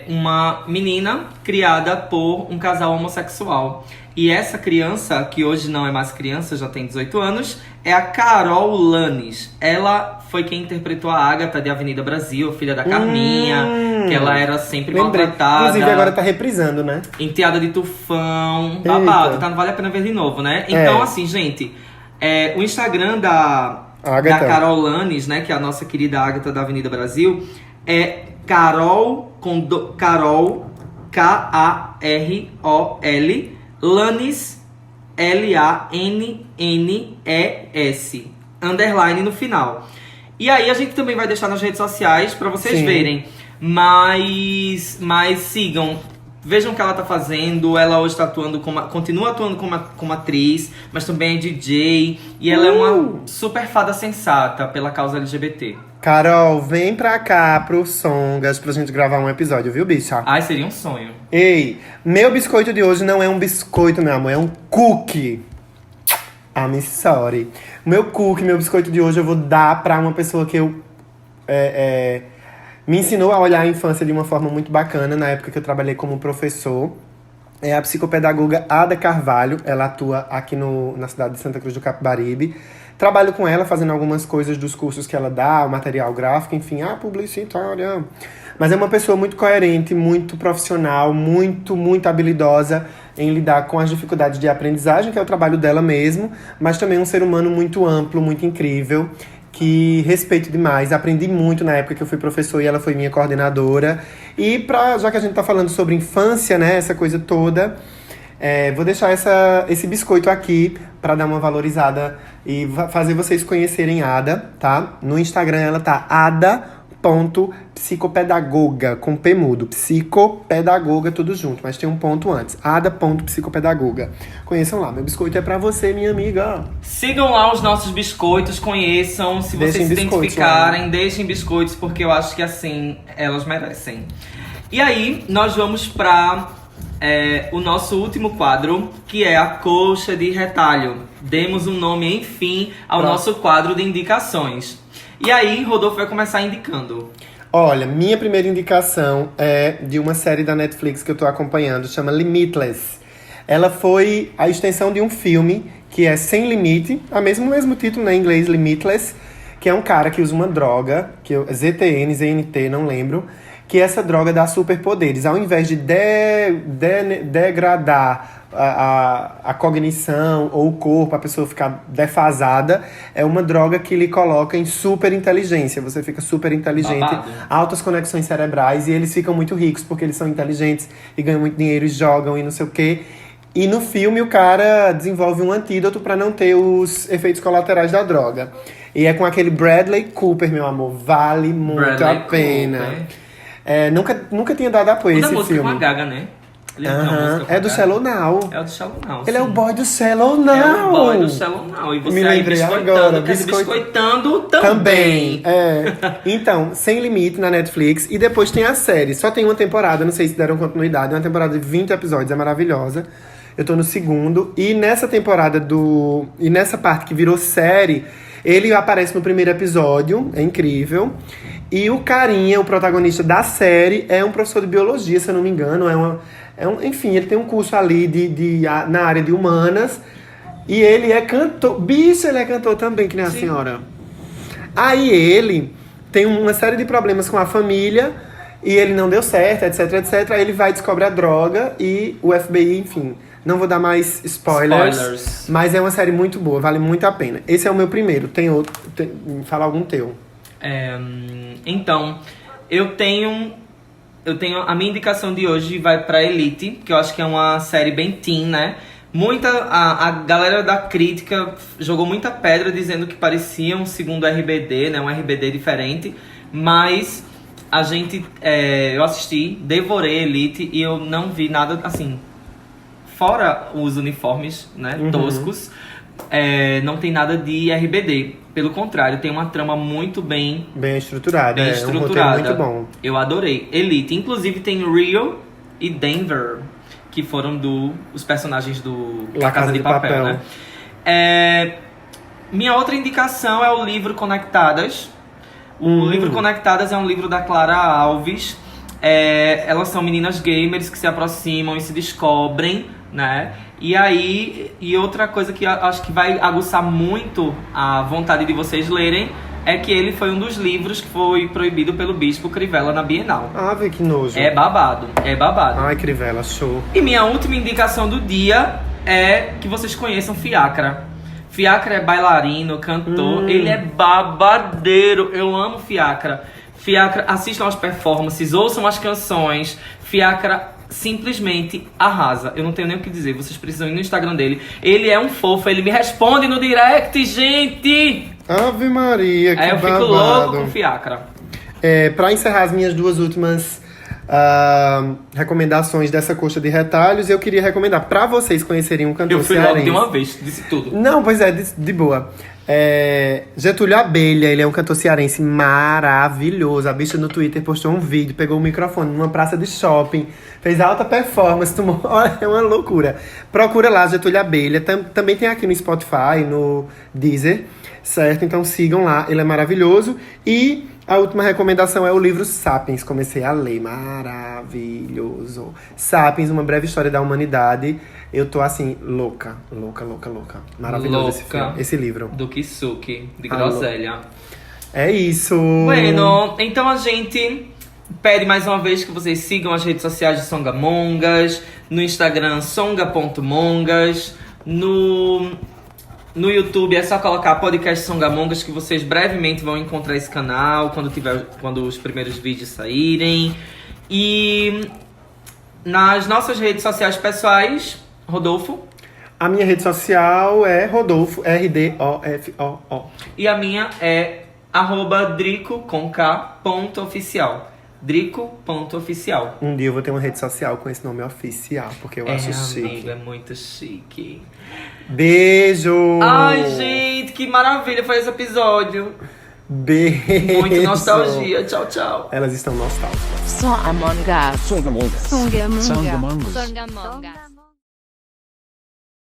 uma menina criada por um casal homossexual. E essa criança, que hoje não é mais criança, já tem 18 anos, é a Carol Lanes. Ela foi quem interpretou a Agatha de Avenida Brasil, filha da Carminha, que ela era sempre maltratada. Inclusive agora tá reprisando, né? Enteada de tufão, babado, tá? Não vale a pena ver de novo, né? Então, assim, gente, o Instagram da Carol Lanes, né, que é a nossa querida Agatha da Avenida Brasil, é Carol, Carol, K-A-R-O-L, Lanes, L-A-N-N-E-S, _ no final. E aí a gente também vai deixar nas redes sociais pra vocês verem. Mas sigam, vejam o que ela tá fazendo. Ela hoje tá continua atuando como atriz, mas também é DJ. E ela é uma super fada sensata pela causa LGBT. Carol, vem pra cá pro Songas pra gente gravar um episódio, viu, bicha? Ai, seria um sonho. Ei, meu biscoito de hoje não é um biscoito, meu amor, é um cookie. I'm sorry. Meu biscoito de hoje eu vou dar pra uma pessoa que me ensinou a olhar a infância de uma forma muito bacana, na época que eu trabalhei como professor. É a psicopedagoga Ada Carvalho. Ela atua aqui na cidade de Santa Cruz do Capibaribe. Trabalho com ela, fazendo algumas coisas dos cursos que ela dá, o material gráfico, enfim, publicitária. Mas é uma pessoa muito coerente, muito profissional, muito, muito habilidosa em lidar com as dificuldades de aprendizagem, que é o trabalho dela mesmo, mas também um ser humano muito amplo, muito incrível, que respeito demais. Aprendi muito na época que eu fui professor e ela foi minha coordenadora. E já que a gente tá falando sobre infância, né, essa coisa toda, vou deixar esse biscoito aqui para dar uma valorizada e fazer vocês conhecerem Ada, tá? No Instagram ela tá ada.psicopedagoga, com P mudo. Psicopedagoga, tudo junto, mas tem um ponto antes. ada.psicopedagoga. Conheçam lá, meu biscoito é pra você, minha amiga. Sigam lá os nossos biscoitos, conheçam. Se vocês se identificarem, deixem biscoitos, porque eu acho que assim, elas merecem. E aí, nós vamos pra o nosso último quadro, que é a Coxa de Retalho. Demos um nome, enfim, ao nosso quadro de indicações. E aí, Rodolfo vai começar indicando. Olha, minha primeira indicação é de uma série da Netflix que eu tô acompanhando, chama Limitless. Ela foi a extensão de um filme que é Sem Limite, o mesmo título, né, em inglês, Limitless, que é um cara que usa uma droga, que é ZTN, ZNT, não lembro, que essa droga dá superpoderes. Ao invés de degradar a cognição ou o corpo, a pessoa ficar defasada, é uma droga que lhe coloca em super inteligência. Você fica super inteligente, Babado. altas conexões cerebrais, e eles ficam muito ricos porque eles são inteligentes e ganham muito dinheiro e jogam e não sei o quê. E no filme o cara desenvolve um antídoto para não ter os efeitos colaterais da droga. E é com aquele Bradley Cooper, meu amor. Vale muito Bradley a pena. Cooper. Nunca tinha dado apoio a Da esse música filme. com a Gaga, né? Ele tem uma música com É a do Gaga. Shallow Now. É o do Shallow Now. Ele é o sim. boy do Shallow Now. É o boy do Shallow Now. E você Me aí lembrei biscoitando, agora, quer dizer, biscoitando Também. também. Então, Sem Limite na Netflix. E depois tem a série. Só tem uma temporada, não sei se deram continuidade. É uma temporada de 20 episódios, é maravilhosa. Eu tô no segundo. E nessa temporada E nessa parte que virou série, ele aparece no primeiro episódio. É incrível. E o carinha, o protagonista da série, é um professor de biologia, se eu não me engano. Enfim, ele tem um curso ali na área de humanas. E ele é cantor. Bicho, ele é cantor também, que nem a senhora. Aí ele tem uma série de problemas com a família. E ele não deu certo, etc, etc. Aí ele vai e descobre a droga. E o FBI, enfim. Não vou dar mais spoilers. Mas é uma série muito boa, vale muito a pena. Esse é o meu primeiro. Tem outro. Fala algum teu. Então, eu tenho a minha indicação de hoje vai pra Elite, que eu acho que é uma série bem teen, né? A galera da crítica jogou muita pedra dizendo que parecia um segundo RBD, né? Um RBD diferente, mas eu assisti, devorei Elite e eu não vi nada assim, fora os uniformes, né? Toscos, não tem nada de RBD. Pelo contrário, tem uma trama muito bem estruturada. Bem estruturada. Um roteiro muito bom. Eu adorei. Elite. Inclusive tem Rio e Denver, que foram os personagens do La Casa de Papel, né? Minha outra indicação é o livro Conectadas. O livro Conectadas é um livro da Clara Alves. Elas são meninas gamers que se aproximam e se descobrem, né? E outra coisa que acho que vai aguçar muito a vontade de vocês lerem é que ele foi um dos livros que foi proibido pelo Bispo Crivella na Bienal. Vê que nojo. É babado. Ai, Crivella, show. E minha última indicação do dia é que vocês conheçam Fiacra. Fiacra é bailarino, cantor, ele é babadeiro. Eu amo Fiacra. Fiacra, assistam as performances, ouçam as canções. Fiacra simplesmente arrasa. Eu não tenho nem o que dizer, vocês precisam ir no Instagram dele. Ele é um fofo, ele me responde no direct, gente! Ave Maria, que eu fico babado. louco com Fiacra. Pra encerrar as minhas duas últimas recomendações dessa coxa de retalhos, eu queria recomendar pra vocês conhecerem um cantor Eu fui cearense. logo de uma vez, disse tudo. Não, pois é, de boa. Getúlio Abelha, ele é um cantor cearense maravilhoso. A bicha no Twitter postou um vídeo, pegou o microfone numa praça de shopping, fez alta performance, olha, é uma loucura. Procura lá, Getúlio Abelha. Também tem aqui no Spotify, no Deezer, certo? Então sigam lá, ele é maravilhoso. E a última recomendação é o livro Sapiens. Comecei a ler, maravilhoso. Sapiens, uma breve história da humanidade. Eu tô assim, louca. Maravilhoso esse livro. Do Kisuke, de Groselha. É isso. Bueno, então a gente pede mais uma vez que vocês sigam as redes sociais de Songamongas. No Instagram, songa.mongas. No YouTube é só colocar podcast Songamongas, que vocês brevemente vão encontrar esse canal quando os primeiros vídeos saírem. E nas nossas redes sociais pessoais, Rodolfo. A minha rede social é Rodolfo, RDOFOO. E a minha é @drico.oficial. Drico.oficial. Um dia eu vou ter uma rede social com esse nome oficial, porque eu acho chique. Amigo, é muito chique. Beijo! Ai, gente, que maravilha foi esse episódio. Beijo! Muita nostalgia. Tchau, tchau. Elas estão nostálgicas. Songamongas. Songamongas. Songamongas. Songamongas. Songamongas.